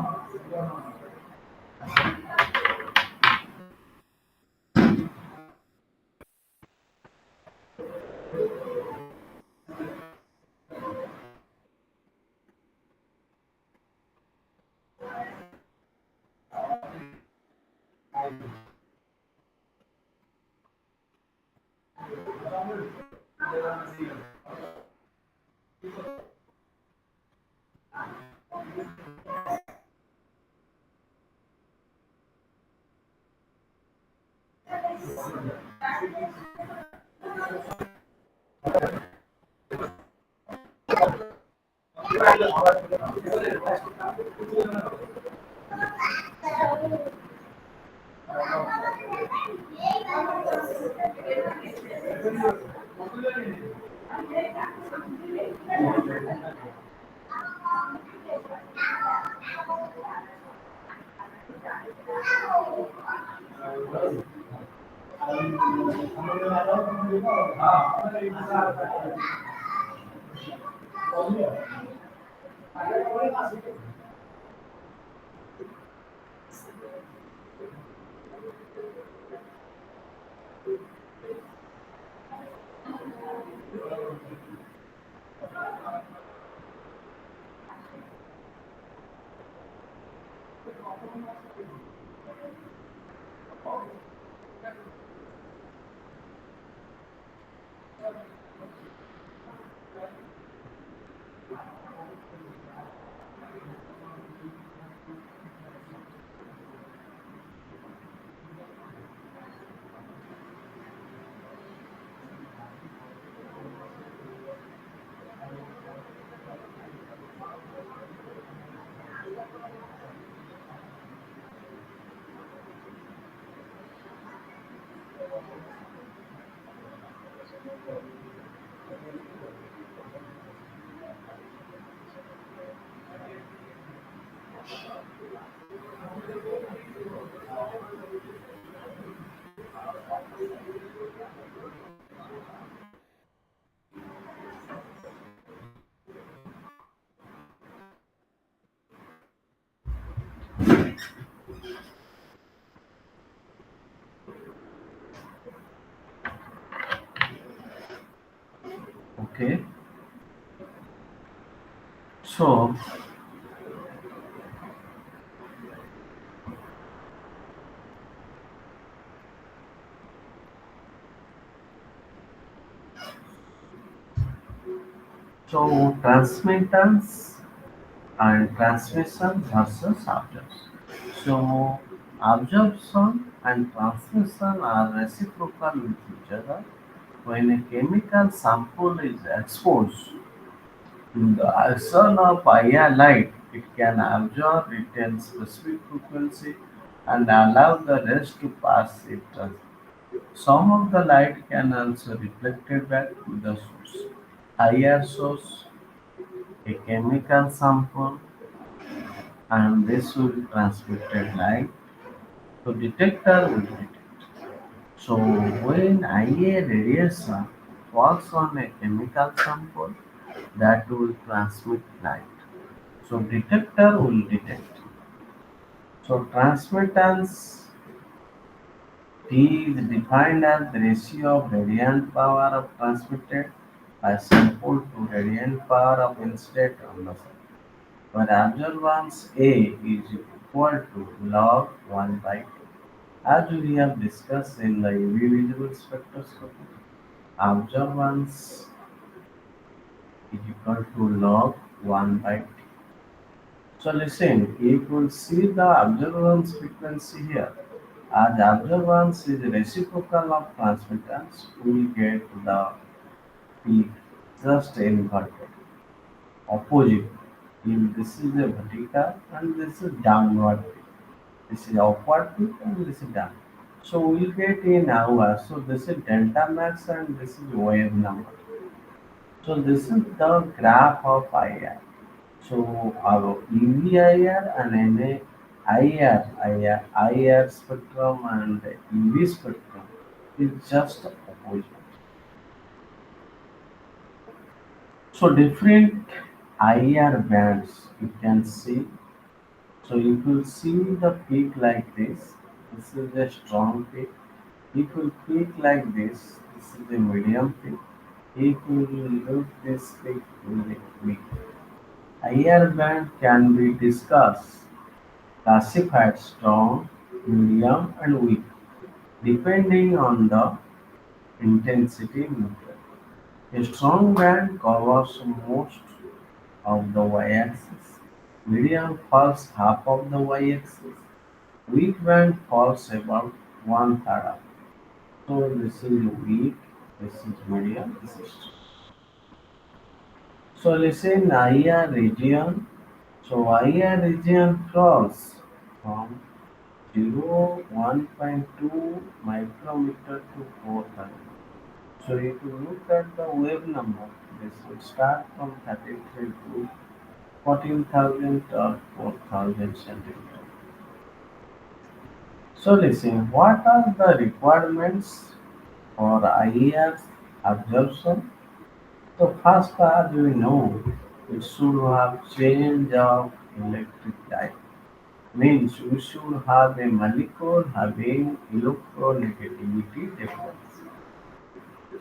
okay. So transmittance and transmission versus absorption. So absorption and transmission are reciprocal with each other. When a chemical sample is exposed to the sun of IR light, it can absorb, retain specific frequency, and allow the rest to pass it. Some of the light can also reflected back to the source. IR source, a chemical sample, and this will transmitted light. So detector will detect. So when IA radiation falls on a chemical sample, that will transmit light. So detector will detect. So transmittance T is defined as the ratio of radiant power of transmitted by sample to radiant power of incident on the sun. Where observance A is equal to log 1 by 2. As we have discussed in the UV visible spectroscopy, observance is equal to log 1 by T. So listen, if we see the observance frequency here, as observance is reciprocal of transmittance, we get the peak just inverted, opposite. If this is a vertical and this is downward peak. This is upward peak and this is down. So we'll get in hours. So this is delta max and this is wave number. So this is the graph of IR. So our EVIR and IR spectrum and EV spectrum is just opposite. So different IR bands you can see. So if you see the peak like this is a strong peak. If you peak like this is a medium peak. If you look this peak in a weak. IR band can be discussed, classified strong, medium and weak depending on the intensity meter. A strong band covers most of the y-axis, medium falls half of the y-axis, weak band falls about one third of it. So this is weak, this is medium, this is strong. So listen IR region. So IR region falls from 1.2 micrometer to 4,000. So if you look at the wave number, this would start from 33 to 14,000 or 4,000 centimeters. So listen, what are the requirements for IER absorption? So first as we know, it should have change of electric type. Means we should have a molecule having electronegativity difference.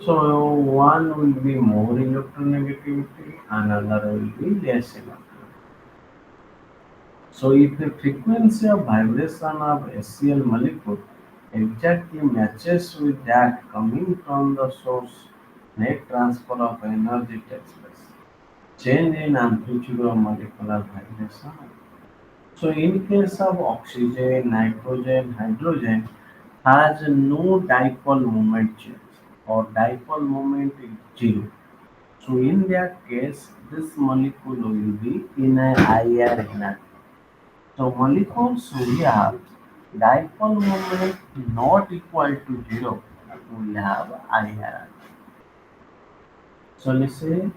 So one will be more electronegativity, another will be less electronegativity. So if the frequency of vibration of SCl molecule exactly matches with that coming from the source, net transfer of energy takes place. Change in amplitude of molecular vibration. So in case of oxygen, nitrogen, hydrogen has no dipole moment change or dipole moment is zero. So in that case, this molecule will be in a higher energy. So molecules we have dipole moment not equal to zero will have higher. So let's say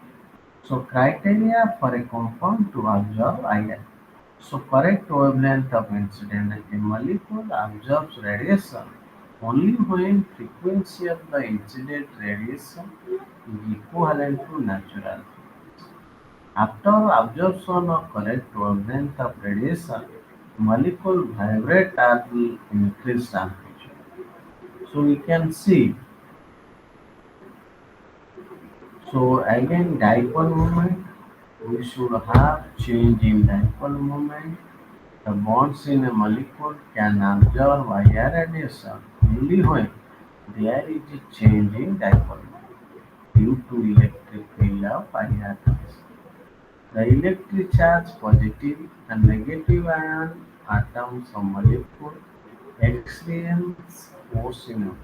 so criteria for a compound to absorb iron. So correct wavelength of incident a molecule absorbs radiation only when frequency of the incident radiation is equivalent to natural frequency. After absorption of correct wavelength of radiation, molecule vibrate at the increased temperature. So we can see. So again dipole moment, we should have change in dipole moment. The bonds in a molecule can absorb higher radiation only when there is a change in dipole moment due to electric field of higher radiation. The electric charge positive and negative ion atoms of molecule experience force in it.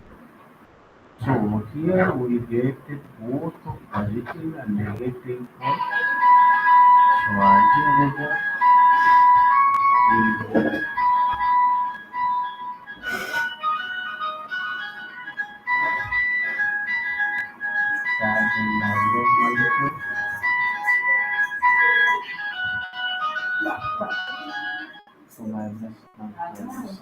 So here we get both positive and negative force. So as a result, we get charge in magnet molecule. So by this calculation,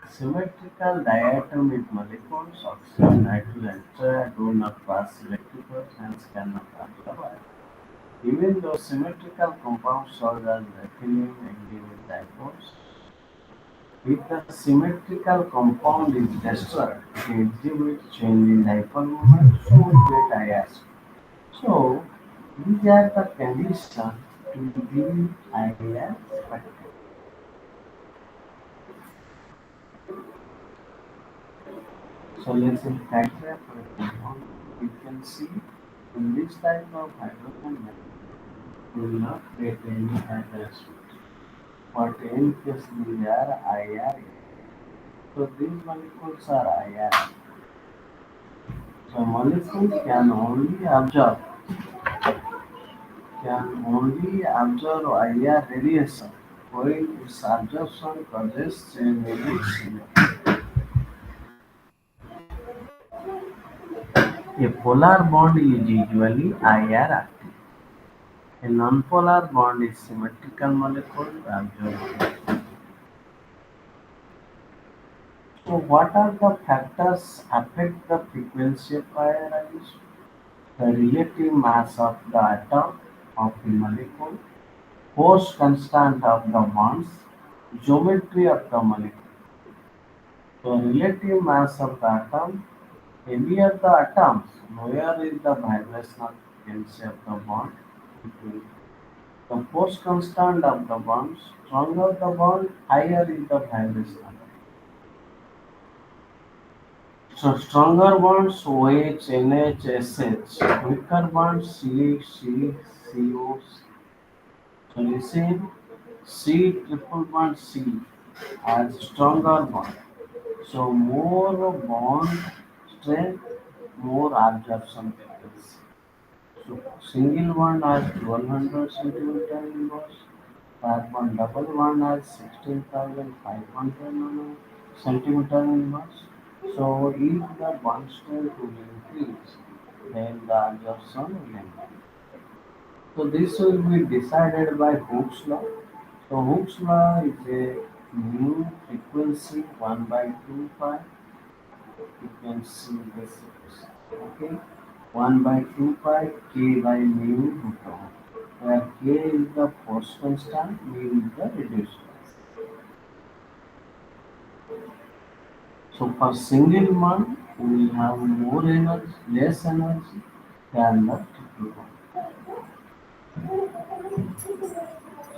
symmetrical diatomic molecules, oxygen, nitrogen, etc. do not pass electrical hence cannot absorb ion. Even though symmetrical compounds serve as ethylene exhibit dipoles, if the symmetrical compound is destroyed, it exhibits change in dipole moment, so we get IS. So these are the conditions to be IS spectrum. So let's say criteria for a compound. We can see in this type of hydrogen we will not get any hydrogen. But in case these are IR, so these molecules are IR. So molecules can only absorb IR radiation. when its absorption causes change in its signal. A polar bond is usually IR active. A nonpolar bond is symmetrical molecule absorbed. So what are the factors affect the frequency of ionization? The relative mass of the atom of the molecule, force constant of the bonds, geometry of the molecule. So relative mass of the atom, heavier the atoms, lower is the vibrational frequency of the bond. The force constant of the bond, stronger the bond, higher is the vibration. So stronger bonds OH, NH, SH, weaker bonds C, CO. So you see C triple bond C has stronger bond. So more bond strength, more absorption frequency. So single bond has 1200 centimeter inverse, carbon double bond has 16,500 centimeter inverse. So if the bond strength will increase, then the absorption will increase. So this will be decided by Hooke's law. So Hooke's law is a mu frequency 1 by 2 pi. You can see this. Okay. 1 by 2 pi k by mu root over. Where k is the force constant, mu is the reduced mass. So for single bond, we have more energy, less energy than the triple bond.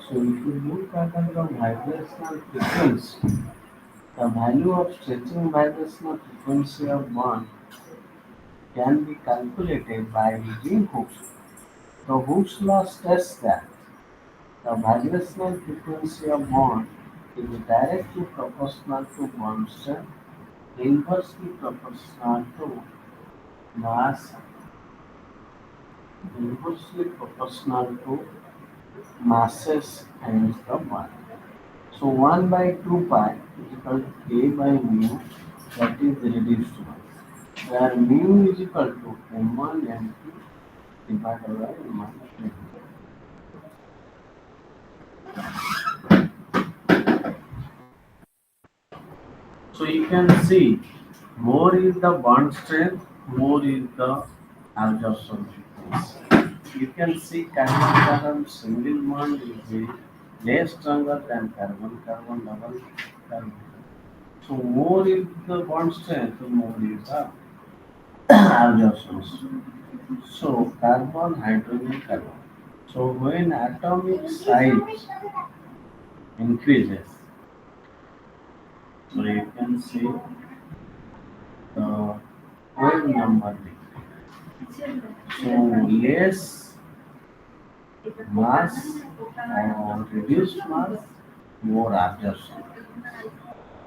So if you look at the vibrational frequency, the value of stretching vibrational frequency of bond can be calculated by using Hooke's law. The Hooke's law states that the vibrational frequency of bond is directly proportional to bond strength, inversely proportional to mass, inversely proportional to masses times the bond. So 1 by 2 pi is equal to k by mu, that is reduced mass, where mu is equal to m1 m2 divided by m1 m2. So you can see more is the bond strength, more is the absorption frequency. You can see carbon-carbon single bond is less stronger than carbon-carbon double carbon. So more is the bond strength, more is the absorption. So carbon, hydrogen, carbon. So when atomic size increases, so you can see the wave number decreases. So less mass and reduced mass, more absorption.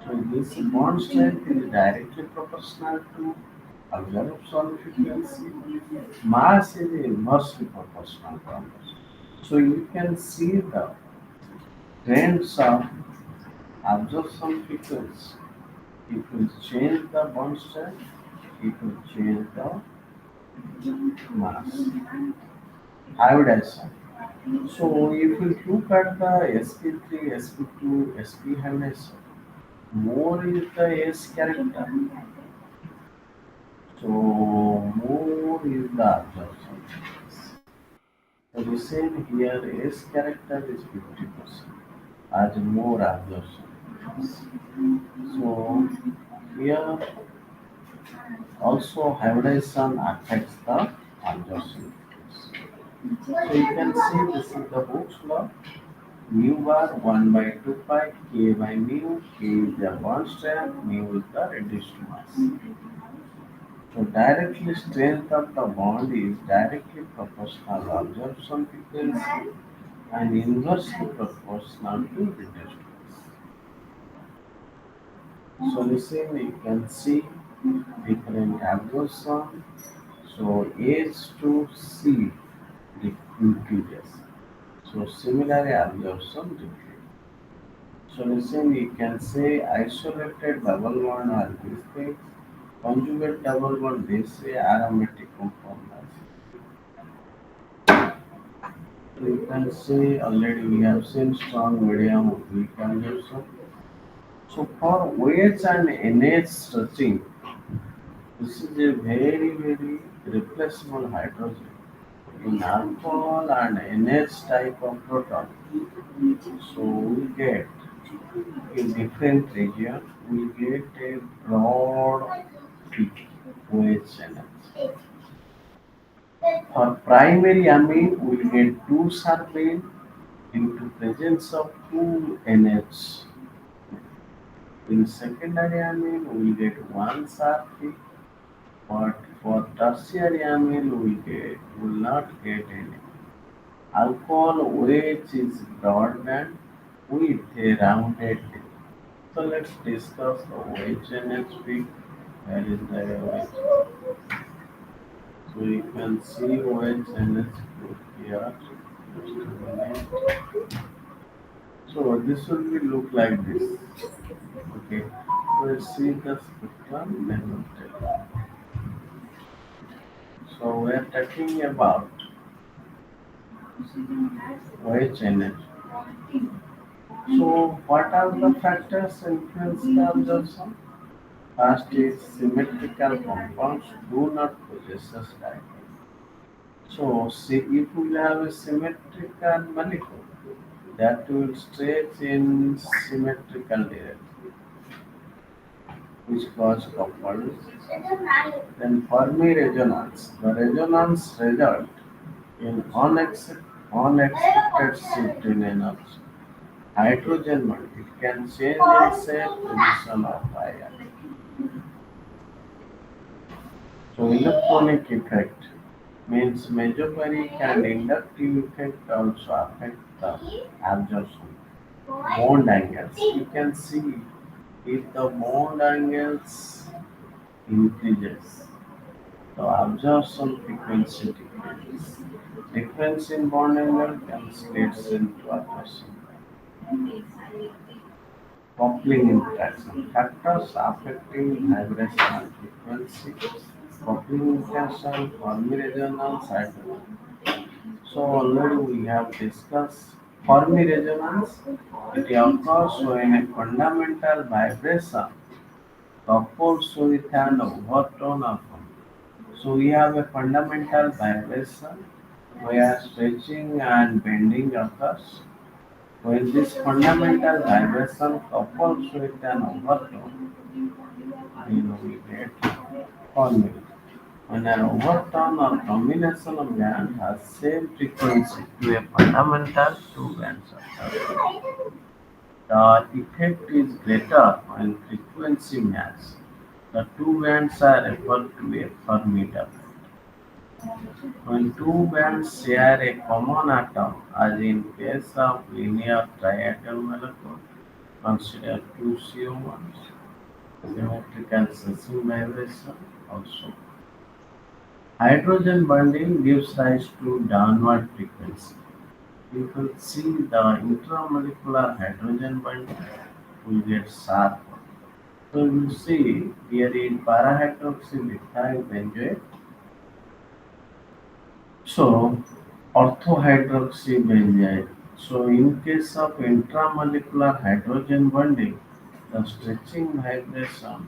So this bond strength is directly proportional to absorption frequency. Mass is inversely proportional to absorption. So you can see the trends of absorption frequency. It will change the bond strength, it will change the mass. Hybridization. So if you look at the sp3, sp2, sp hybridization, more is the S character. So more is the absorption. So the same here S character is 50% as more absorption. So here also hybridization affects the absorption. So you can see this is the Hooke's law. Mu bar 1 by 2 pi k by mu, k is the bond strength, mu is the reduced mass. So directly strength of the bond is directly proportional to absorption frequency and inversely proportional to reduced mass. So listen, you can see different absorption. So H to C decreases. So similarly absorption decreases. So listen, you can say isolated double bond are these things, conjugate double bond they say aromatic compound. So you can say already we have seen strong medium weak conjugation. So for OH and NH stretching, this is a very replaceable hydrogen. In alcohol and NH type of proton, so we get in different region, we get a broad peak OH and H. For primary amine, we get two serpine due to presence of two NH. In secondary amine, we get one serpine, but for tertiary amine, will not get any. Alcohol OH is broadband with a rounded tip. So let's discuss the OH and HP. Where is the OH? So you can see OH and HP here. Just a minute. So this will be look like this. Okay. So let's see the spectrum. Then we'll tell. So we are talking about OH and HP. So what are the factors influence the absorption? First is symmetrical compounds do not possess a diagonal. So see if we have a symmetrical molecule that will stretch in symmetrical direction, which cause coupled. Then Fermi resonance. The resonance result in unexpected shift in energy. Hydrogen bond it can change its position of ion. So electronic effect means mesobaric and inductive effect also affect the absorption. Bond angles. You can see if the bond angles increases, the absorption frequency decreases. Difference in bond angle translates into absorption. Coupling interaction. Factors affecting vibration and frequency. Coupling interaction, Fermi resonance, hydrogen. So already we have discussed Fermi resonance. It occurs when a fundamental vibration couples with an overtone of form. So we have a fundamental vibration where stretching and bending occurs. When this fundamental vibration couples with an overtone, we get Fermi. When an overtone or combination of bands has same frequency to a fundamental two bands occur. The effect is greater when frequency match. The two bands are referred to a Fermi doublet. When two bands share a common atom, as in case of linear triagonal molecule, consider two CO1s. Symmetrical sensing vibration also. Hydrogen bonding gives rise to downward frequency. You can see the intramolecular hydrogen bonding will get sharper. So you see here in parahydroxymethyl benzoate. So orthohydroxybenzoate. So in case of intramolecular hydrogen bonding, the stretching vibration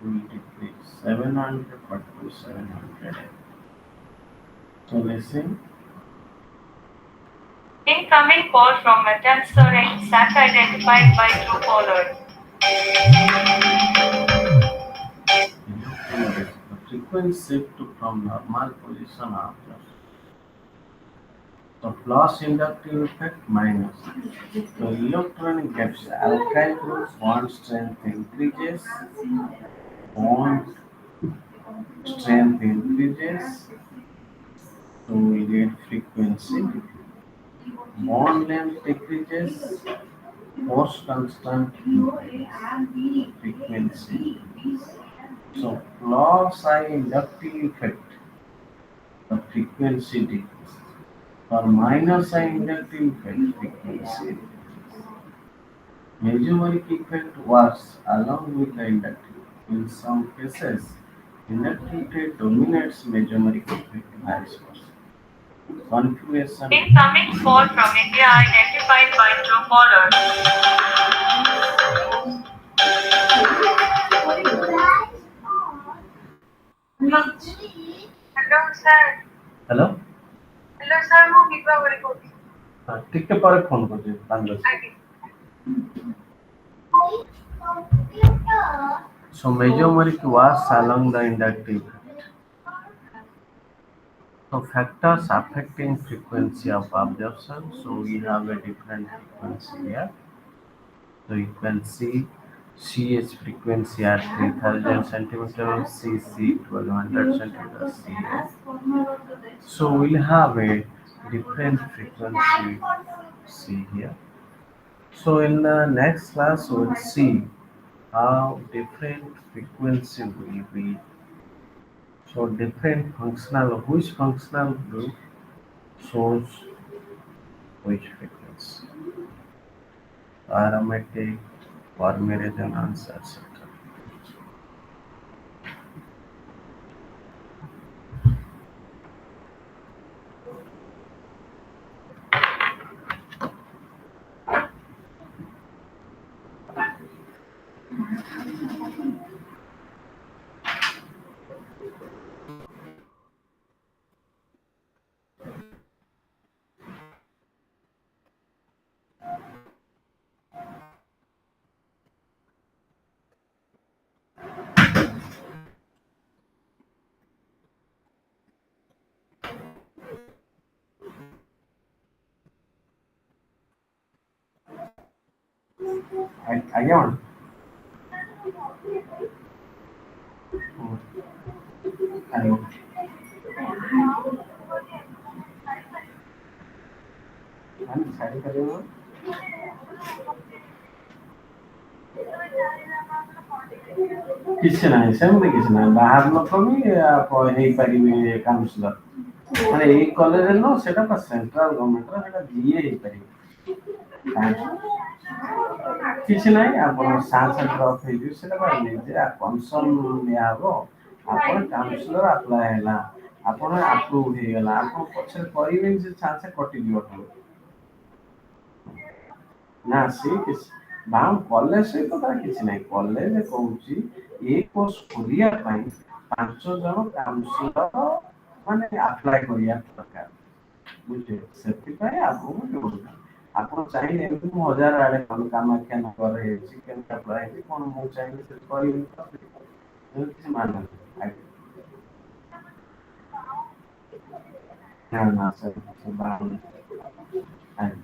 will decrease 700 but to 700. So listen. Incoming call from a tensor sat identified by Truecaller. The frequency shift from normal position after. So plus inductive effect minus. So electronic gaps alkyl group bond strength increases, bond strength increases, so we get frequency. Bond length decreases, force constant increases, frequency. So plus I inductive effect, the frequency decreases. For minus I inductive effect, frequency decreases. Mesomeric effect works along with the inductive. In some cases, inductive rate dominates mesomeric effect vice versa. Configuration. Incoming call from India identified by true caller. Hello, sir. Hello? Hello, sir. ମୁଁ ବିଭା ବୋଲି କହୁଛି। ଟିକେ ପରେ phone କରୁଛି 5 10। ଆଜ୍ଞା। So mesomeric works along the inductive. So factors affecting frequency of absorption. So we have a different frequency here. So you can see CH frequency at 3000 centimeters, CC 1200 centimeters, CH. So we'll have a different frequency. See here. So in the next class we'll see how different frequency will be. So different functional, which functional group shows which frequency, aromatic, warm resonance, etc. I don't. I don't. I'm sorry. କିଛି ନାହିଁ ସେମିତି କିଛି ନାହିଁ ବାହାର ଲୋକ ବି ହେଇପାରିବେ councillor ମାନେ ଏଇ କଲେଜରେ ନୁହଁ ସେଟା ପା ସେଣ୍ଟ୍ରାଲ ଗଭର୍ଣ୍ଣମେଣ୍ଟର ସେଟା ଯିଏ ହେଇପାରିବେ କିଛି ନାହିଁ ଆପଣ ସାଙ୍ଗେ ଡ୍ରପ୍ ହେଇଯିବେ ସେଟା ପା ନିଜେ କନସର୍ନ ନିଆହବ ଆପଣ କାଉନସିଲର ଆପ୍ଲାଏ ହେଲା ଆପଣ ଆପ୍ରୁଭ ହେଇଗଲା ଆପଣ ପଛରେ କରିବେନି ସେ ସାଙ୍ଗେ କଟିଯିବ ଖାଲି ନା ସିଏ କିଛି କଲେଜ ସହିତ ତାର କିଛି ନାହିଁ କଲେଜ କହୁଛି ଏ କୋର୍ସ କରିବା ପାଇଁ 5 ଜଣ କାଉନସିଲର ମାନେ ଆପ୍ଲାଏ କରିବା ଦରକାର ବୁଝିଲେ ସେଥିପାଇଁ ଆପଣଙ୍କୁ ଯୋଡୁଛି ଆପଣ ଚାହିଁଲେ ଏମିତି ମୁଁ ହଜାର ଆଡେ କାମାକ୍ଷା ନଗର ହେଇଛି କେନ୍ଦ୍ରାପଡ଼ା ହେଇଛି କଣ ମୁଁ ଚାହିଁଲେ ସେଠି କରିବି କିଛି ମାନେ ନାହିଁ ଆଜ୍ଞା ନା ନା ସେ ବାହାରୁ ଆଜ୍ଞା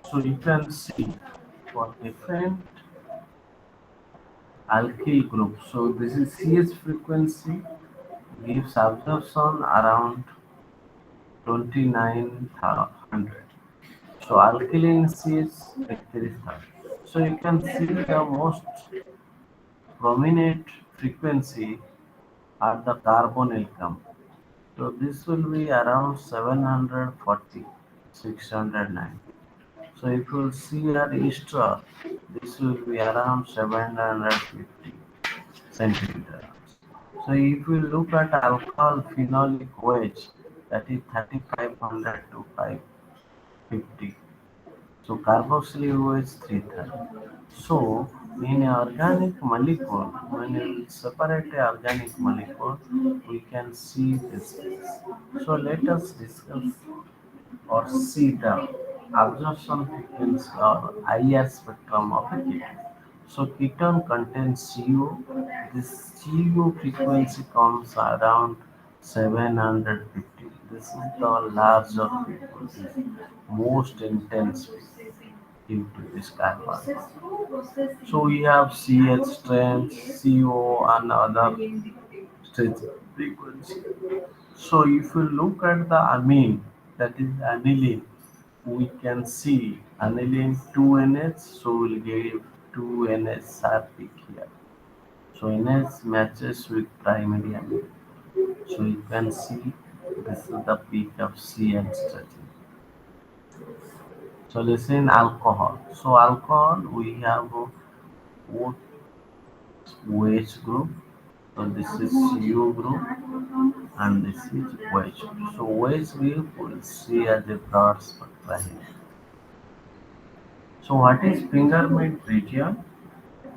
so you can see for different alkyl group. So this is CH frequency gives absorption around 2900. So alkaline CH 33,000. So you can see the most prominent frequency at the carbonyl camp. So this will be around 740, 690. So if you see at ester, this will be around 750 centimeters. So if we look at alcohol phenolic OH, that is 3500 to 550. So carboxylic OH 3000. So in an organic molecule, when you separate a organic molecule, we can see this. So let us discuss or see the absorption frequency or IR spectrum of a ketone. So ketone contains CO. This CO frequency comes around 750. This is the larger frequency, most intense due to this carbon. So we have CH strength, CO and other strength frequency. So if you look at the amine, that is aniline, we can see aniline 2NH, so we'll give 2NH are peak here. So NH matches with primary amine. So you can see this is the peak of CN stretching. So listen alcohol. So alcohol we have a OH group. So this is CO group and this is OH. So OH group we'll see as a broad spectra here. So what is fingerprint region?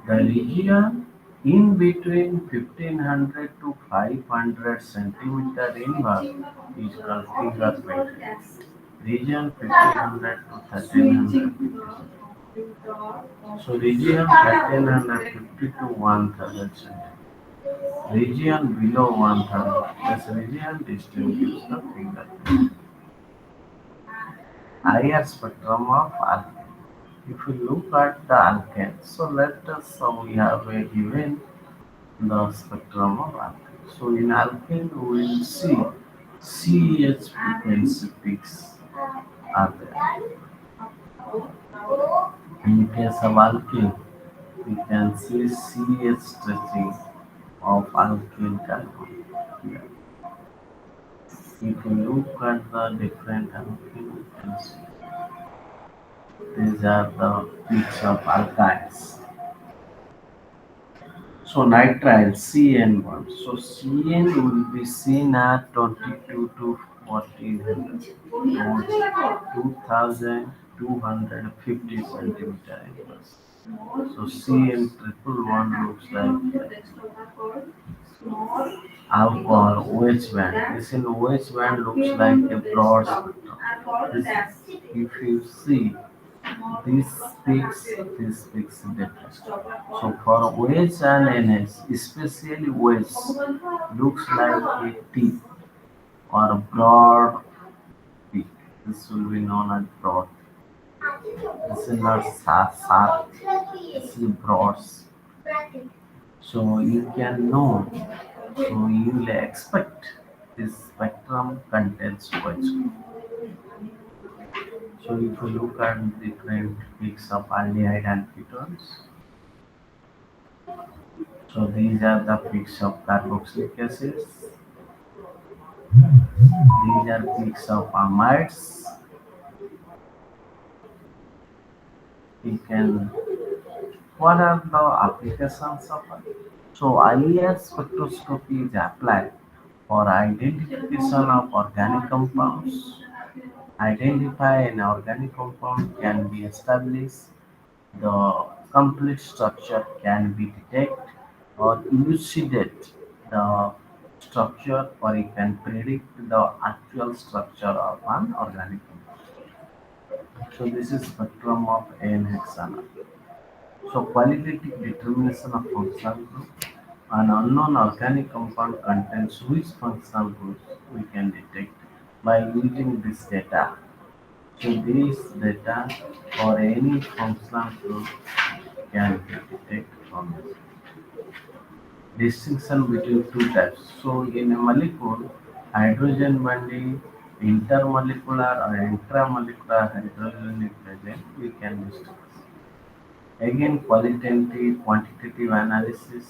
The region in between 1500 to 500 centimeter inward is called fingerprint region 1500 to 1350. So region 1350 to 1000 centimeter. Region below 1000. This region distinguishes the fingerprint. Higher spectrum of alkane. If you look at the alkane, so let us we have a given the spectrum of alkane. So in alkane we will see CH frequency peaks are there. In case of alkene, we can see CH stretching of alkyl carbon. Here. If you look at the different alkene, we can see these are the peaks of alkynes. So nitrile CN1. So CN will be seen at 22 to 1400, 2250 centimeter inverse. So CN triple one looks like alcohol OH band. This in OH band looks like a broad spectrum. This, if you see these peaks, these peaks different. So for OH and NH, especially OH, looks like a T or a broad peak. This will be known as broad. This is not sharp. This is broad. So you can know. So you will expect this spectrum contains OH. So if you look at different peaks of aldehyde and ketones, so these are the peaks of carboxylic acids, these are peaks of amides. You can what are the applications of it? So IES spectroscopy is applied for identification of organic compounds. Identify an organic compound can be established, the complete structure can be detected or elucidate the structure or you can predict the actual structure of an organic compound. So this is spectrum of an hexamer. So qualitative determination of functional group. An unknown organic compound contains which functional groups we can detect by using this data. So this data for any functional group can be detected from this. Distinction between two types. So in a molecule, hydrogen bonding, intermolecular or intramolecular hydrogen is present, we can distinguish. Again, qualitative, quantitative analysis.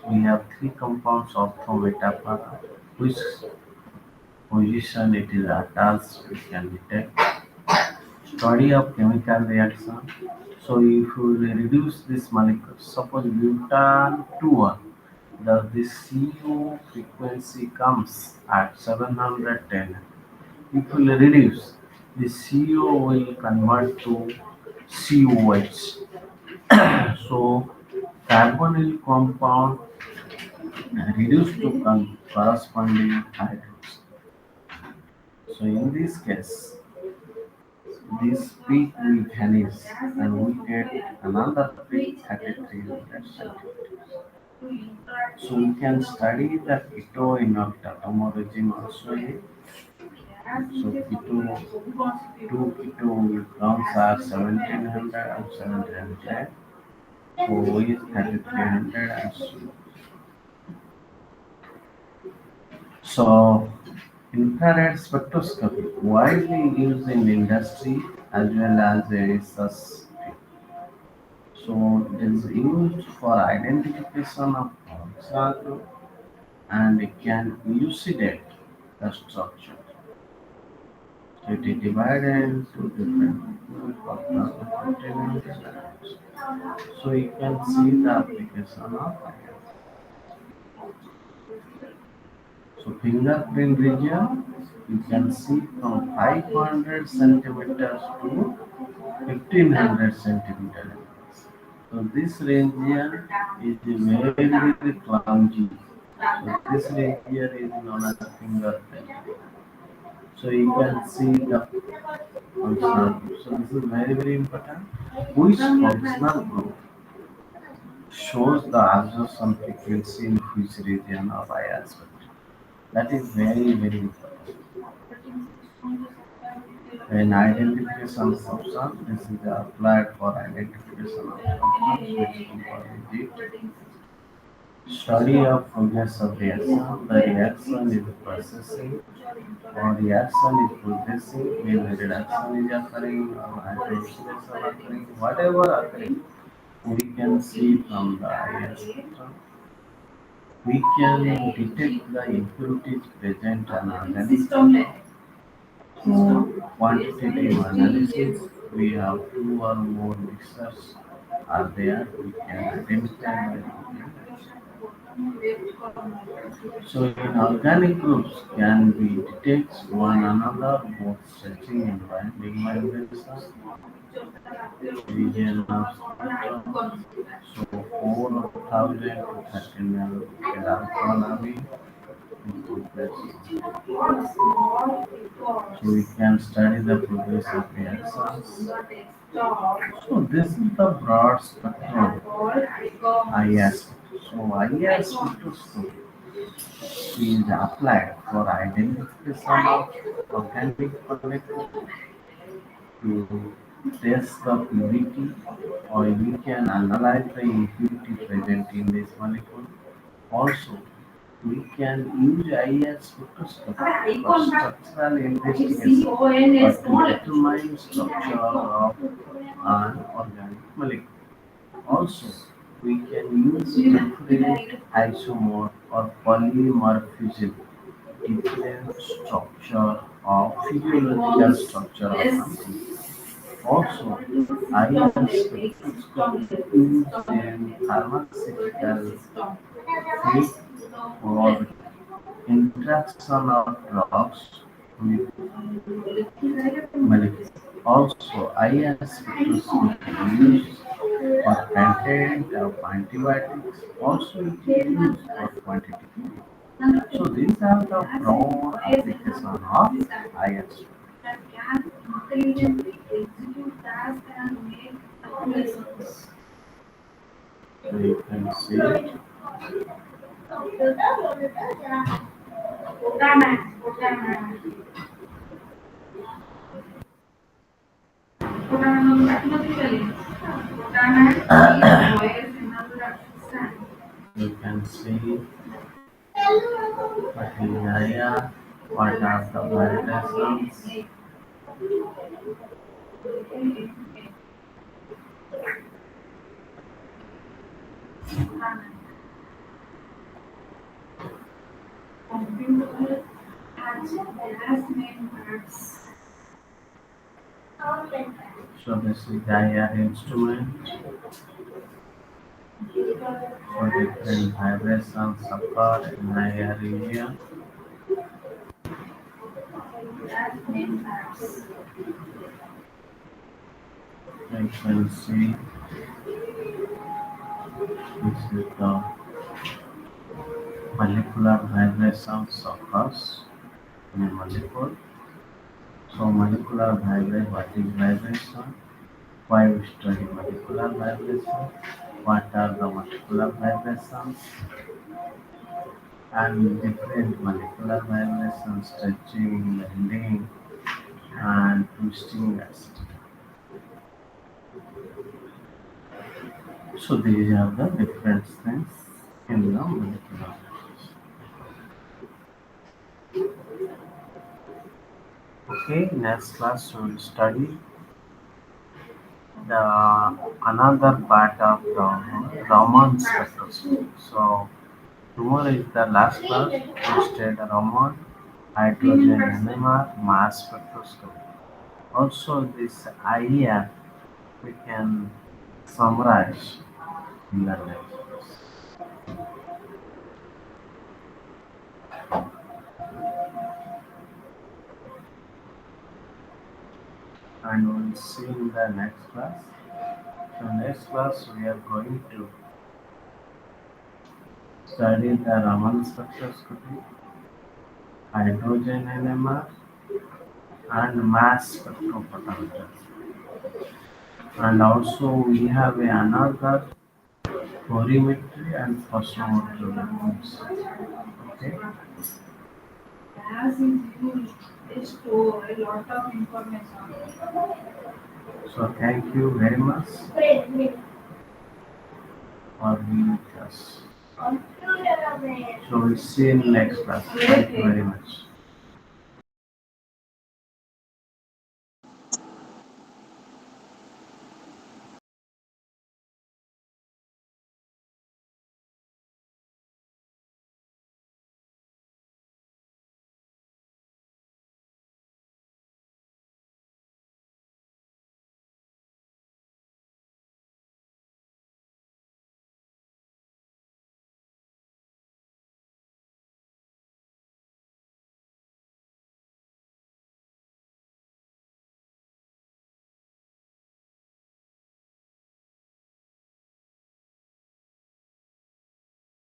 We have three compounds orthometaphora, which position it is attached, we can detect. Study of chemical reaction. So if you reduce this molecule, suppose butane 2 the CO frequency comes at 710. If you reduce, the CO will convert to COH. So carbonyl compound reduced to corresponding hydrogen. So in this case, this peak will vanish and we get another peak 3300 centimeters. So we can study the keto inorganic atomorigin also here. So two keto counts are 1700 and 1700. So O is 3300 and so. So infrared spectroscopy widely used in industry as well as a sustain. So it is used for identification of functional group and it can elucidate the structure. It is divided into different components. So you can see the application of ions. So fingerprint region, you can see from 500 centimeters to 1500 centimeters. So this region is very very clumsy. So this region is known as fingerprint. So you can see the functional group. So this is very very important. Which functional group shows the absorption frequency in which region of eye aspect? That is very very important. An identification function, this is applied for identification of functions which compose it. Study of progress of reaction. The reaction is processing or reaction is progressing, means reduction is occurring or hydroxylation occurring, whatever occurring, we can see from the eye spectrum. We can detect the impurities present in organic quantitative analysis. We have two or more mixtures are there. We can identify the impurities. So in organic groups can be detect one another both stretching and binding vibration region of spectrum. So 4000 to 13 nanometer alpha so we can study the progress of reactions. So this is the broad spectrum IS. So IS spectroscopy is applied for identification of organic molecules to test the purity or we can analyze the impurity present in this molecule. Also, we can use IS spectroscopy for structural investigation or to determine structure of an organic molecule. Also, we can use different isomer or polymorphism, different structure or physiological structure of something. Also, iron spectroscopy used in pharmaceutical field for interaction of drugs with molecules. Also, iron spectroscopy used for content of antibiotics. Also, it is used for quantitative. So these are the broad application of iron spectroscopy. So you can see you can see what is area, what are the vibrations. So this is the IR instrument for different vibrations occur in IR region. You can see this is the molecular vibrations occurs in a molecule. So molecular vibration, what is vibration? Why we study molecular vibration? What are the molecular vibrations? And different molecular vibrations, stretching, bending, and twisting, etc. So these are the different things in the molecular. Okay, next class we will study the another part of the Raman spectroscopy. So tomorrow is the last class. Instead Raman, hydrogen NMR, mass spectroscopy. Also this idea we can summarize in the next class. And we'll see in the next class. So next class we are going to study the Raman spectroscopy, hydrogen NMR, and mass spectrophotometry. And also we have another colorimetry and photometry methods. Okay. As in is to a lot of information. So thank you very much for being with us. So we'll see you in next class. Thank you very much.